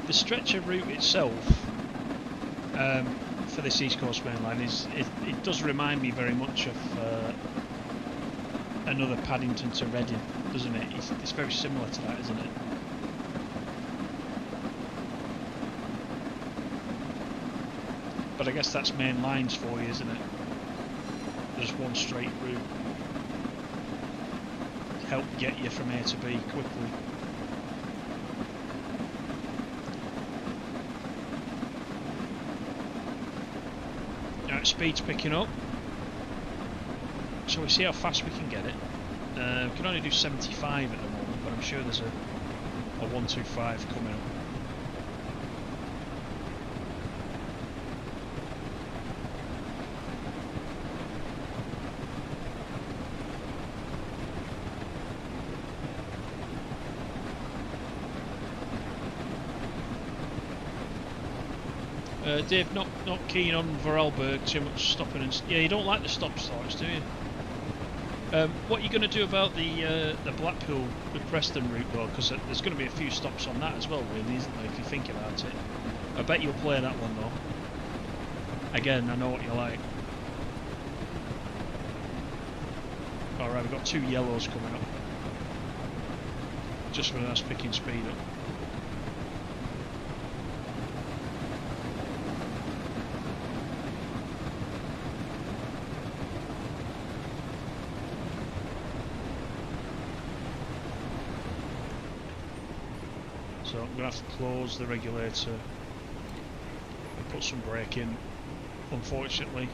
The stretcher route itself for this East Coast Main Line it does remind me very much of another Paddington to Reading, doesn't it? It's very similar to that, isn't it? But I guess that's main lines for you, isn't it? Just one straight route. Help get you from A to B quickly. Speed's picking up, so we see how fast we can get it. We can only do 75 at the moment, but I'm sure there's a 125 coming up. Dave, not keen on Vorarlberg too much stopping and yeah, you don't like the stop starts, do you? What are you going to do about the Blackpool with Preston route though? Because there's going to be a few stops on that as well, really, isn't there? If you think about it, I bet you'll play that one though. Again, I know what you like. All right, we've got 2 yellows coming up. Just when that's picking speed up. So I'm going to have to close the regulator and put some brake in, unfortunately.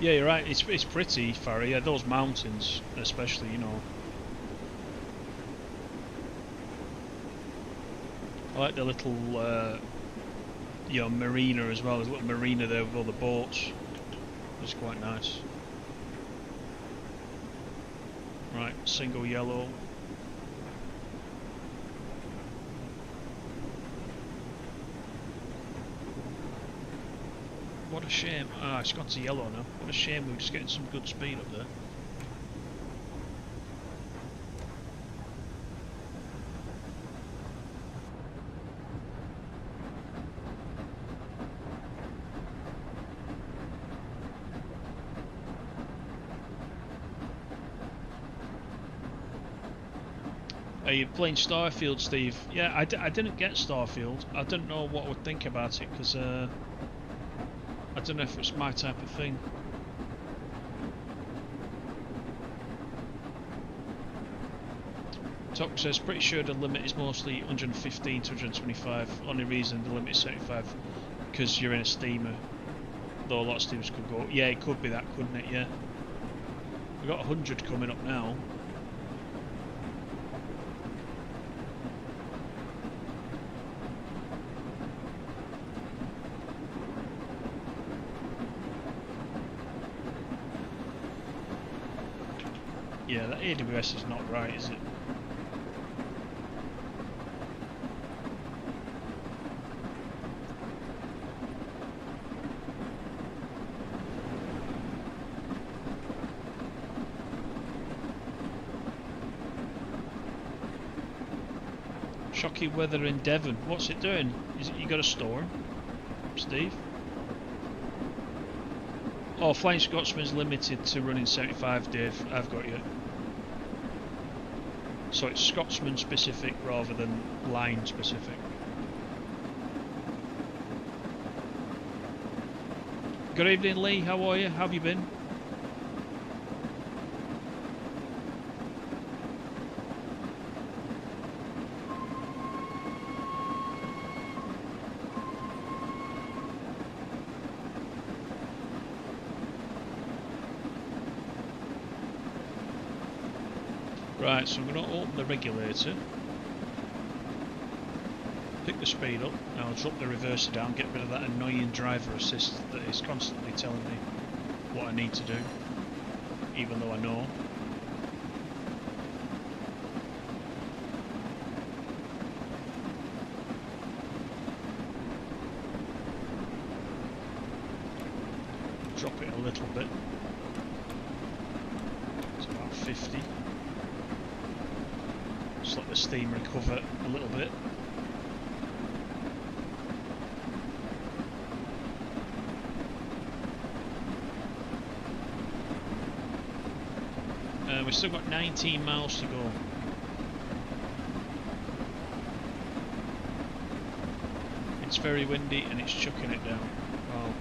Yeah, you're right, it's pretty, Farry. Yeah, those mountains especially, you know. I like the little, you know, marina as well. There's a little marina there with all the boats. It's quite nice. Right, single yellow. What a shame. Ah, it's gone to yellow now. What a shame, we were just getting some good speed up there. Are you playing Starfield, Steve? Yeah, I didn't get Starfield. I didn't know what I would think about it because I don't know if it's my type of thing. Top says, pretty sure the limit is mostly 115 to 125. Only reason the limit is 75 because you're in a steamer. Though a lot of steamers could go. Yeah, it could be that, couldn't it? Yeah. We've got 100 coming up now. Yeah, that AWS is not right, is it? Shocky weather in Devon. What's it doing? Is it you got a storm, Steve? Oh, Flying Scotsman's limited to running 75, Dave. I've got you. So it's Scotsman specific rather than line specific. Good evening, Lee. How are you? How have you been? Right, so I'm going to open the regulator, pick the speed up, and I'll drop the reverser down, get rid of that annoying driver assist that is constantly telling me what I need to do, even though I know. Drop it a little bit, it's about 50. Just let the steam recover a little bit. We've still got 19 miles to go. It's very windy and it's chucking it down. Wow.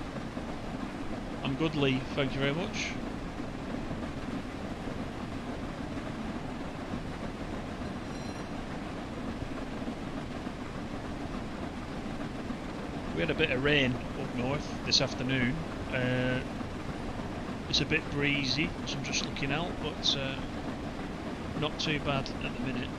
I'm good, Lee. Thank you very much. We had a bit of rain up north this afternoon. It's a bit breezy, so I'm just looking out, but not too bad at the minute.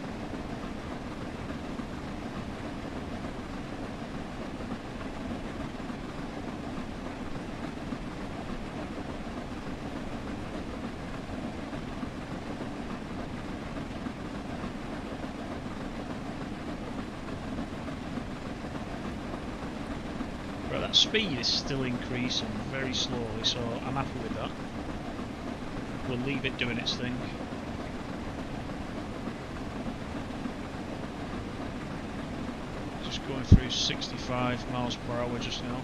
Speed is still increasing very slowly, so I'm happy with that. We'll leave it doing its thing. Just going through 65 miles per hour just now.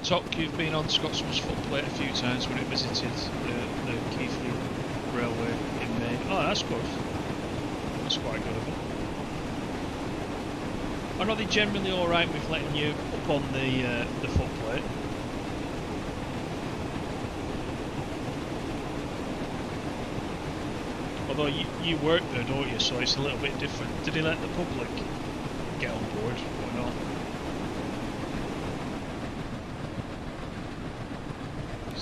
Tok, you've been on Scotsman's footplate a few times when it visited the Keighley Railway in May. Oh, that's good. That's quite good of it. I know they're generally alright with letting you up on the footplate. Although you work there, don't you, so it's a little bit different. Did he let the public get on board or not?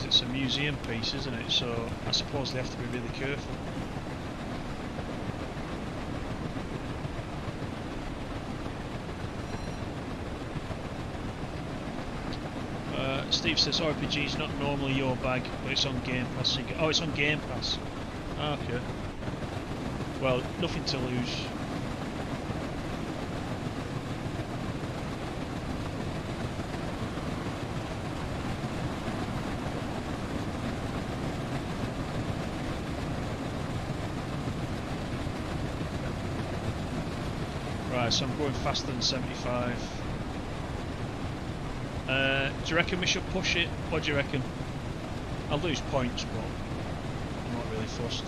It's a museum piece, isn't it? So I suppose they have to be really careful. Steve says RPG is not normally your bag, but it's on Game Pass. Oh, it's on Game Pass. Okay. Well, nothing to lose. Right, so I'm going faster than 75. Do you reckon we should push it? What do you reckon? I'll lose points, but I'm not really fussed.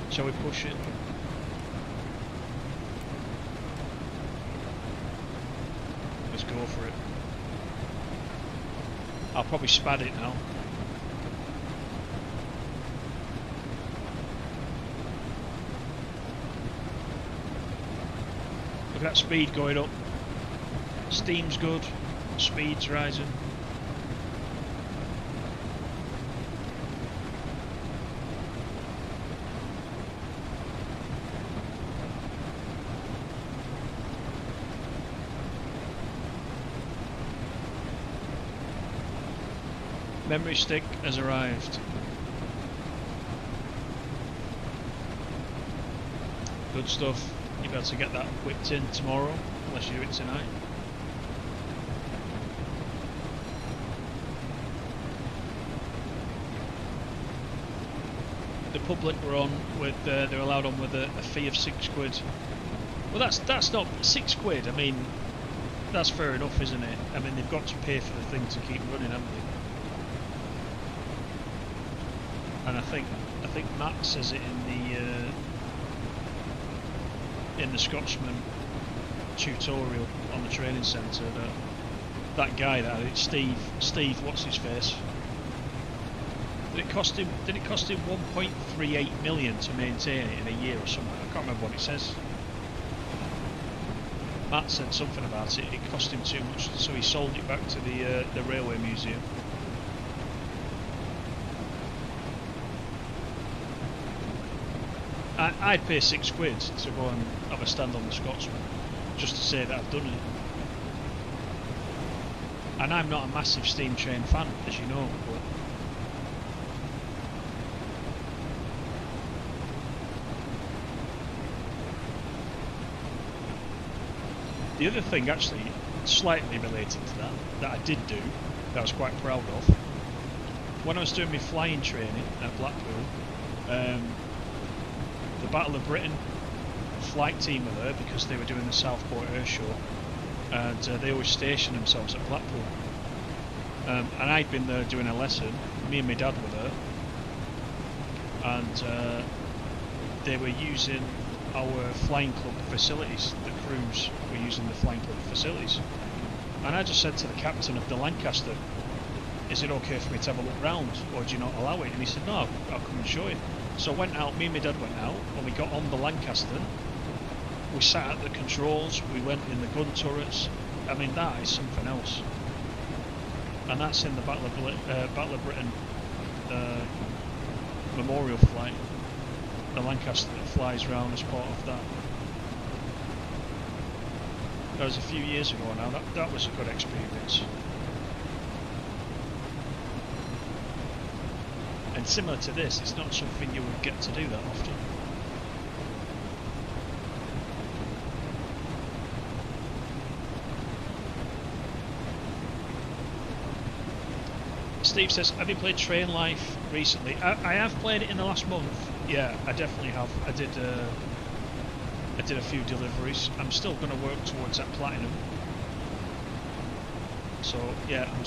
Shall we push it? Let's go for it. I'll probably spad it now. Look at that speed going up. Steam's good. Speed's rising. Memory stick has arrived. Good stuff. You'll be able to get that whipped in tomorrow, unless you do it tonight. The public were on with they're allowed on with a fee of £6. Well, that's not £6. I mean, that's fair enough, isn't it? I mean, they've got to pay for the thing to keep running, haven't they? And I think Matt says it in the Scotsman tutorial on the training centre that guy that had it, Steve, what's his face? Did it cost him 1.38 million to maintain it in a year or something? I can't remember what it says. Matt said something about it. It cost him too much, so he sold it back to the railway museum. I'd pay £6 to go and have a stand on the Scotsman, just to say that I've done it. And I'm not a massive steam train fan, as you know, but the other thing, actually, slightly related to that I did do, that I was quite proud of, when I was doing my flying training at Blackpool, the Battle of Britain flight team were there because they were doing the Southport Air Show, and they always station themselves at Blackpool. And I'd been there doing a lesson. Me and my dad were there, and they were using our flying club facilities. The crews were using the flying club facilities, and I just said to the captain of the Lancaster, "Is it okay for me to have a look round, or do you not allow it?" And he said, "No, I'll come and show you." So I went out, me and my dad went out, and we got on the Lancaster. We sat at the controls, we went in the gun turrets. I mean, that is something else. And that's in the Battle of Britain memorial flight. The Lancaster that flies round as part of that. That was a few years ago now. That was a good experience. And similar to this, it's not something you would get to do that often. Steve says, have you played Train Life recently? I have played it in the last month. Yeah, I definitely have. I did a few deliveries. I'm still going to work towards that platinum. So yeah, I'm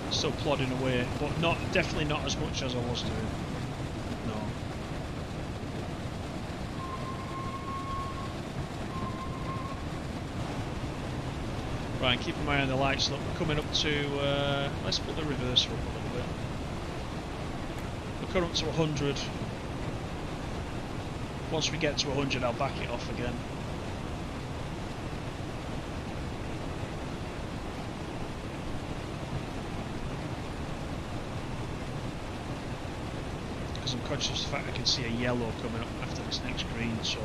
still plodding away, but definitely not as much as I was doing. No. Right, keep an eye on the lights. Look, we're coming up to. Let's put the reverser up a little bit. We're coming up to 100. Once we get to 100, I'll back it off again. Because I'm conscious of the fact I can see a yellow coming up after this next green, so.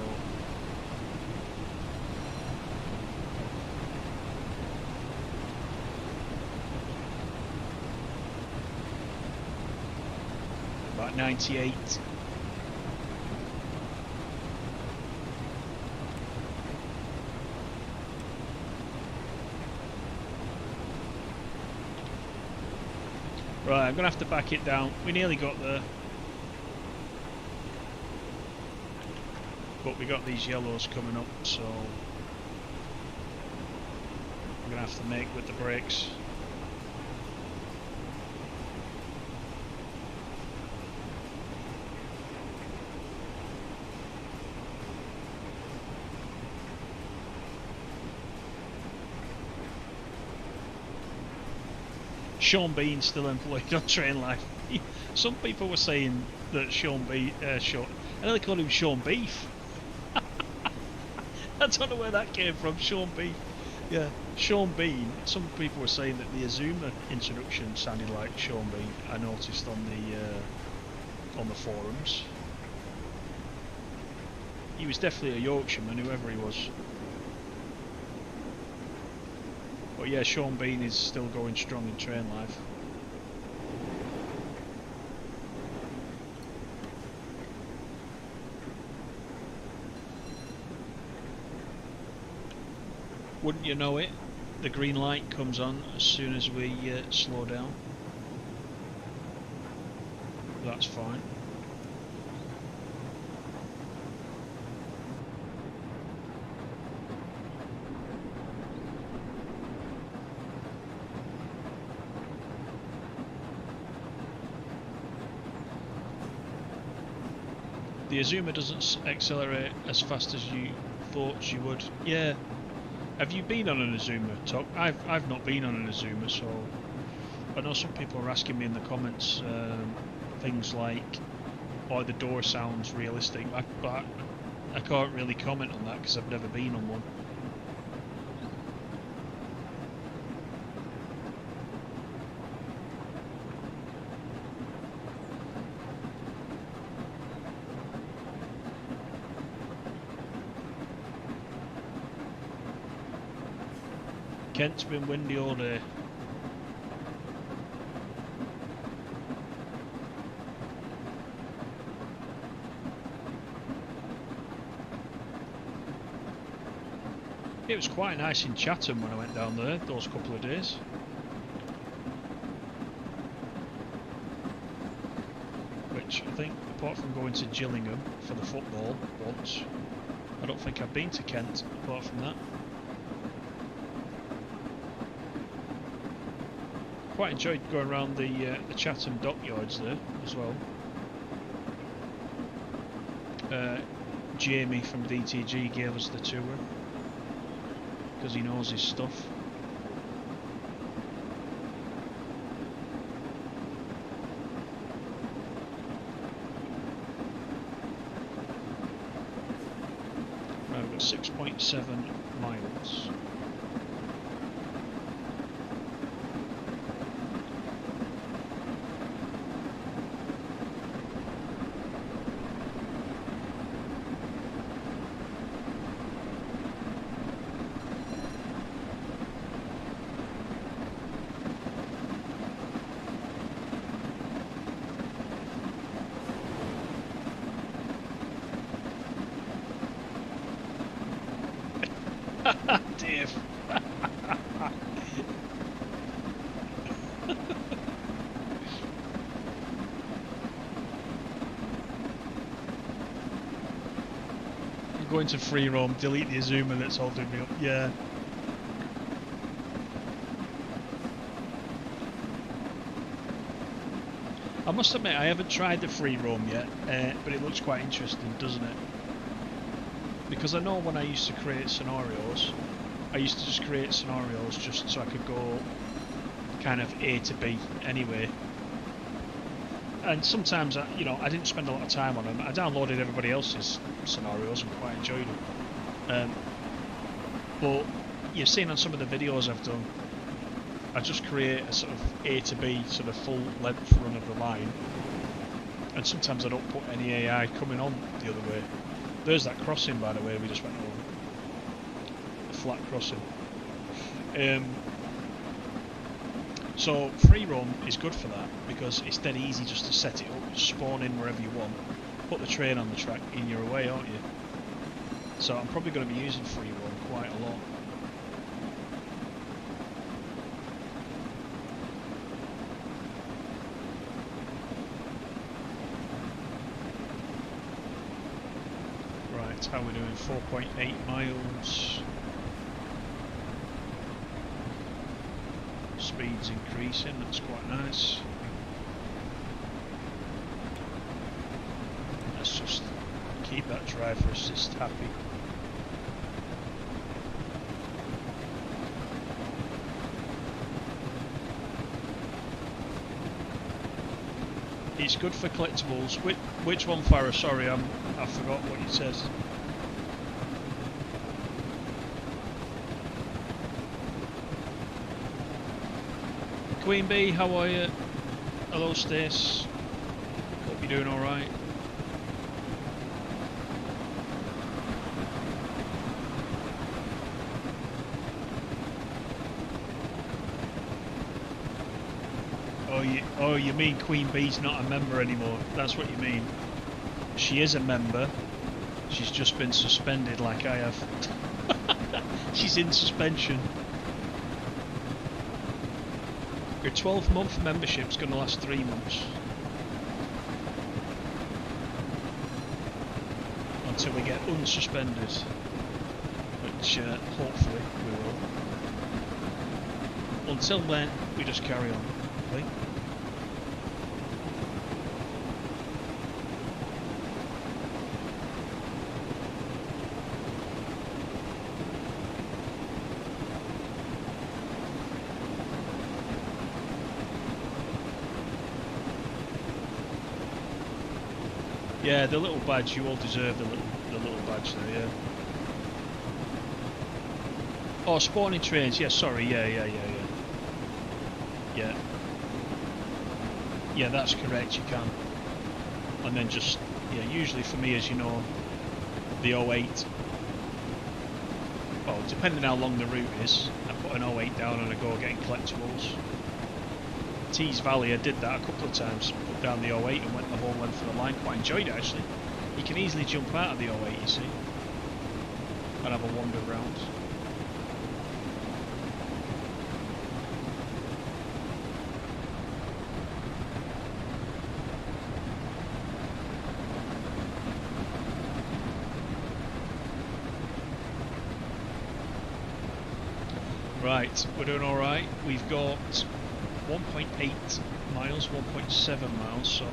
About 98. Right, I'm going to have to back it down. We nearly got there. But we got these yellows coming up, so we're gonna have to make with the brakes. Sean Bean's still employed on Train Life. Some people were saying that Sean Bean, I nearly called him Sean Beef. I don't know where that came from, Sean Beef. Yeah, Sean Bean. Some people were saying that the Azuma introduction sounded like Sean Bean. I noticed on the forums. He was definitely a Yorkshireman, whoever he was. But yeah, Sean Bean is still going strong in Train Life. Wouldn't you know it, the green light comes on as soon as we slow down. That's fine. The Azuma doesn't accelerate as fast as you thought you would. Yeah. Have you been on an Azuma, Tuck? I've not been on an Azuma, so I know some people are asking me in the comments things like, "Oh, the door sounds realistic," but I can't really comment on that because I've never been on one. Kent's been windy all day. It was quite nice in Chatham when I went down there those couple of days. Which I think, apart from going to Gillingham for the football once, I don't think I've been to Kent apart from that. Quite enjoyed going around the Chatham dockyards there as well. Jamie from DTG gave us the tour because he knows his stuff. Right, we've got 6.7 miles. Dave. I'm going to free roam, delete the Azuma that's holding me up. Yeah. I must admit, I haven't tried the free roam yet, but it looks quite interesting, doesn't it? Because I know when I used to create scenarios, I used to just create scenarios just so I could go kind of A to B anyway. And sometimes, I didn't spend a lot of time on them. I downloaded everybody else's scenarios and quite enjoyed them. But you've seen on some of the videos I've done, I just create a sort of A to B, sort of full length run of the line. And sometimes I don't put any AI coming on the other way. There's that crossing, by the way, we just went over. The flat crossing. So free roam is good for that because it's dead easy just to set it up, spawn in wherever you want, put the train on the track and you're away, aren't you? So I'm probably going to be using free roam quite a lot. Right, how are we doing? 4.8 miles. Speed's increasing, that's quite nice. Let's just keep that driver assist happy. It's good for collectibles. Which one, Farah? Sorry, I forgot what you said. Queen Bee, how are you? Hello, Stace. Hope you're doing alright. Oh, you mean Queen Bee's not a member anymore? That's what you mean. She is a member. She's just been suspended like I have. She's in suspension. Your 12-month membership's going to last 3 months. Until we get unsuspended. Which hopefully we will. Until then, we just carry on. Hopefully. Yeah, the little badge, you all deserve the little badge there, yeah. Oh, spawning trains, yeah, sorry, yeah. Yeah, that's correct, you can. And then just, yeah, usually for me, as you know, the 08, well, depending how long the route is, I put an 08 down and I go getting collectibles. Tees Valley, I did that a couple of times, put down the 08 and went the whole length of the line. Quite enjoyed it actually. You can easily jump out of the 08, you see, and have a wander around. Right, we're doing alright. We've got 1.8 miles, 1.7 miles, so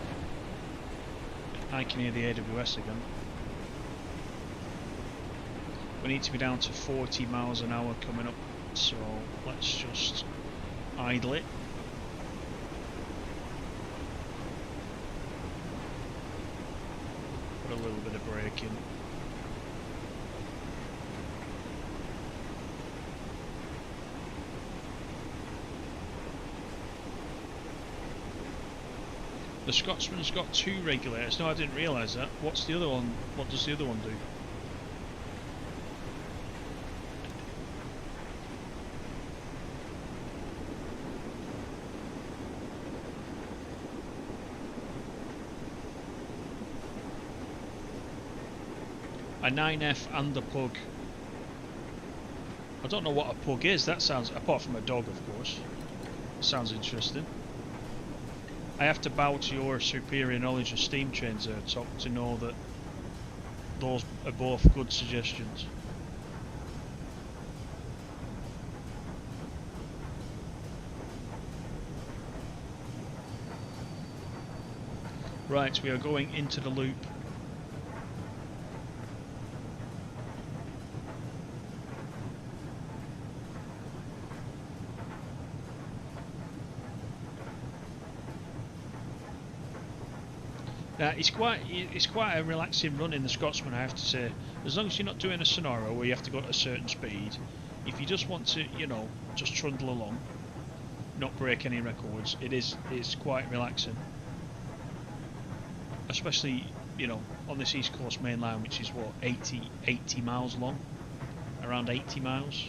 I can hear the AWS again. We need to be down to 40 miles an hour coming up, so let's just idle it. Put a little bit of brake in. The Scotsman's got 2 regulators. No, I didn't realise that. What's the other one? What does the other one do? A 9F and a pug. I don't know what a pug is. That sounds, apart from a dog, of course. Sounds interesting. I have to bow to your superior knowledge of steam trains there, Top, to know that those are both good suggestions. Right, we are going into the loop. It's quite a relaxing run in the Scotsman, I have to say. As long as you're not doing a scenario where you have to go at a certain speed, if you just want to, you know, just trundle along, not break any records, it's quite relaxing. Especially, you know, on this East Coast main line, which is what, 80 miles long, around 80 miles.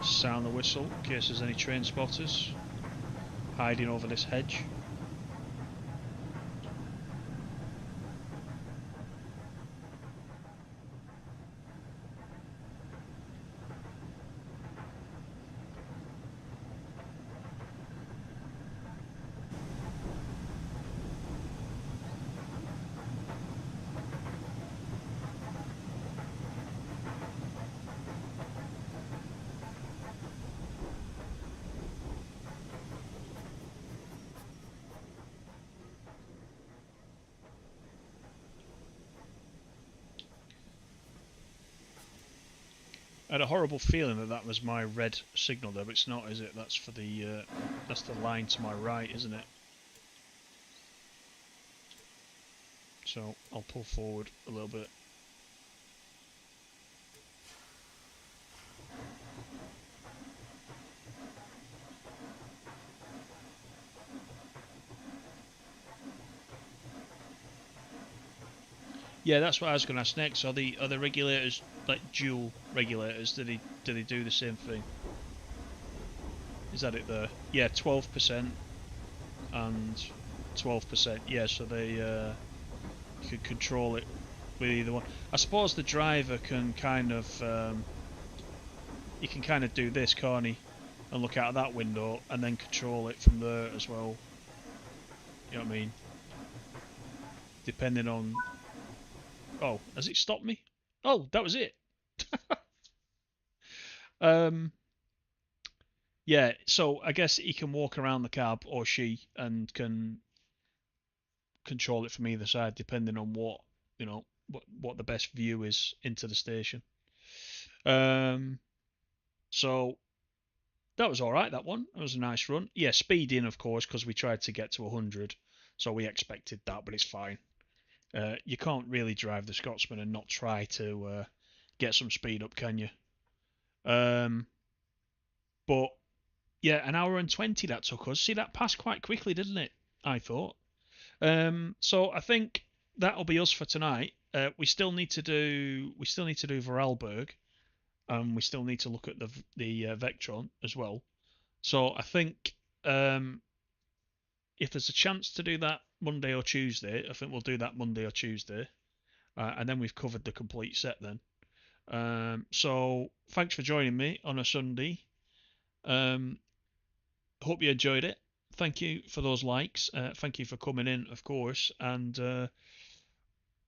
Sound the whistle in case there's any train spotters hiding over this hedge. I had a horrible feeling that that was my red signal there, but it's not, is it? That's for the that's the line to my right, isn't it? So I'll pull forward a little bit. Yeah, that's what I was going to ask next. Are the regulators like dual regulators? Did they do the same thing? Is that it there? Yeah, 12% and 12%. Yeah, so they you could control it with either one. I suppose the driver can kind of you can kind of do this, can't he? And look out of that window and then control it from there as well. You know what I mean? Depending on. Oh, has it stopped me? Oh, that was it. Um, yeah. So I guess he can walk around the cab or she and can control it from either side depending on what what the best view is into the station. Um, so that was all right. That one. That was a nice run. Yeah, speeding of course because we tried to get to 100, so we expected that, but it's fine. You can't really drive the Scotsman and not try to get some speed up, can you? Um, but yeah, an hour and 20 that took us. See, that passed quite quickly, didn't it? I thought. So I think that'll be us for tonight. We still need to do Vorarlberg, and we still need to look at the Vectron as well. So I think if there's a chance to do that Monday or Tuesday, I think we'll do that Monday or Tuesday, and then we've covered the complete set then. So thanks for joining me on a Sunday. Um, Hope you enjoyed it. Thank you for those likes. Thank you for coming in, of course, and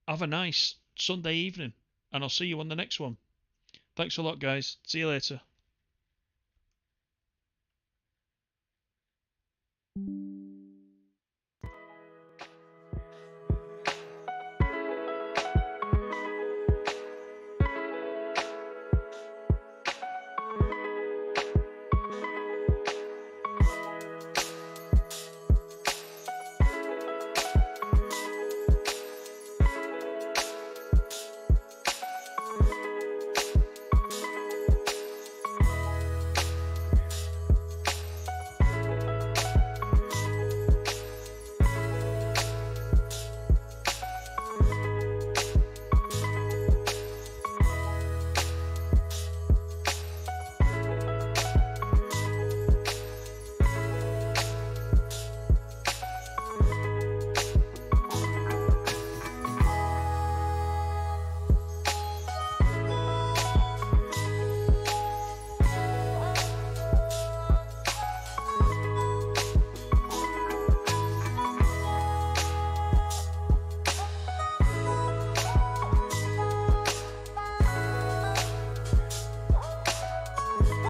have a nice Sunday evening. And I'll see you on the next one. Thanks a lot, guys. See you later.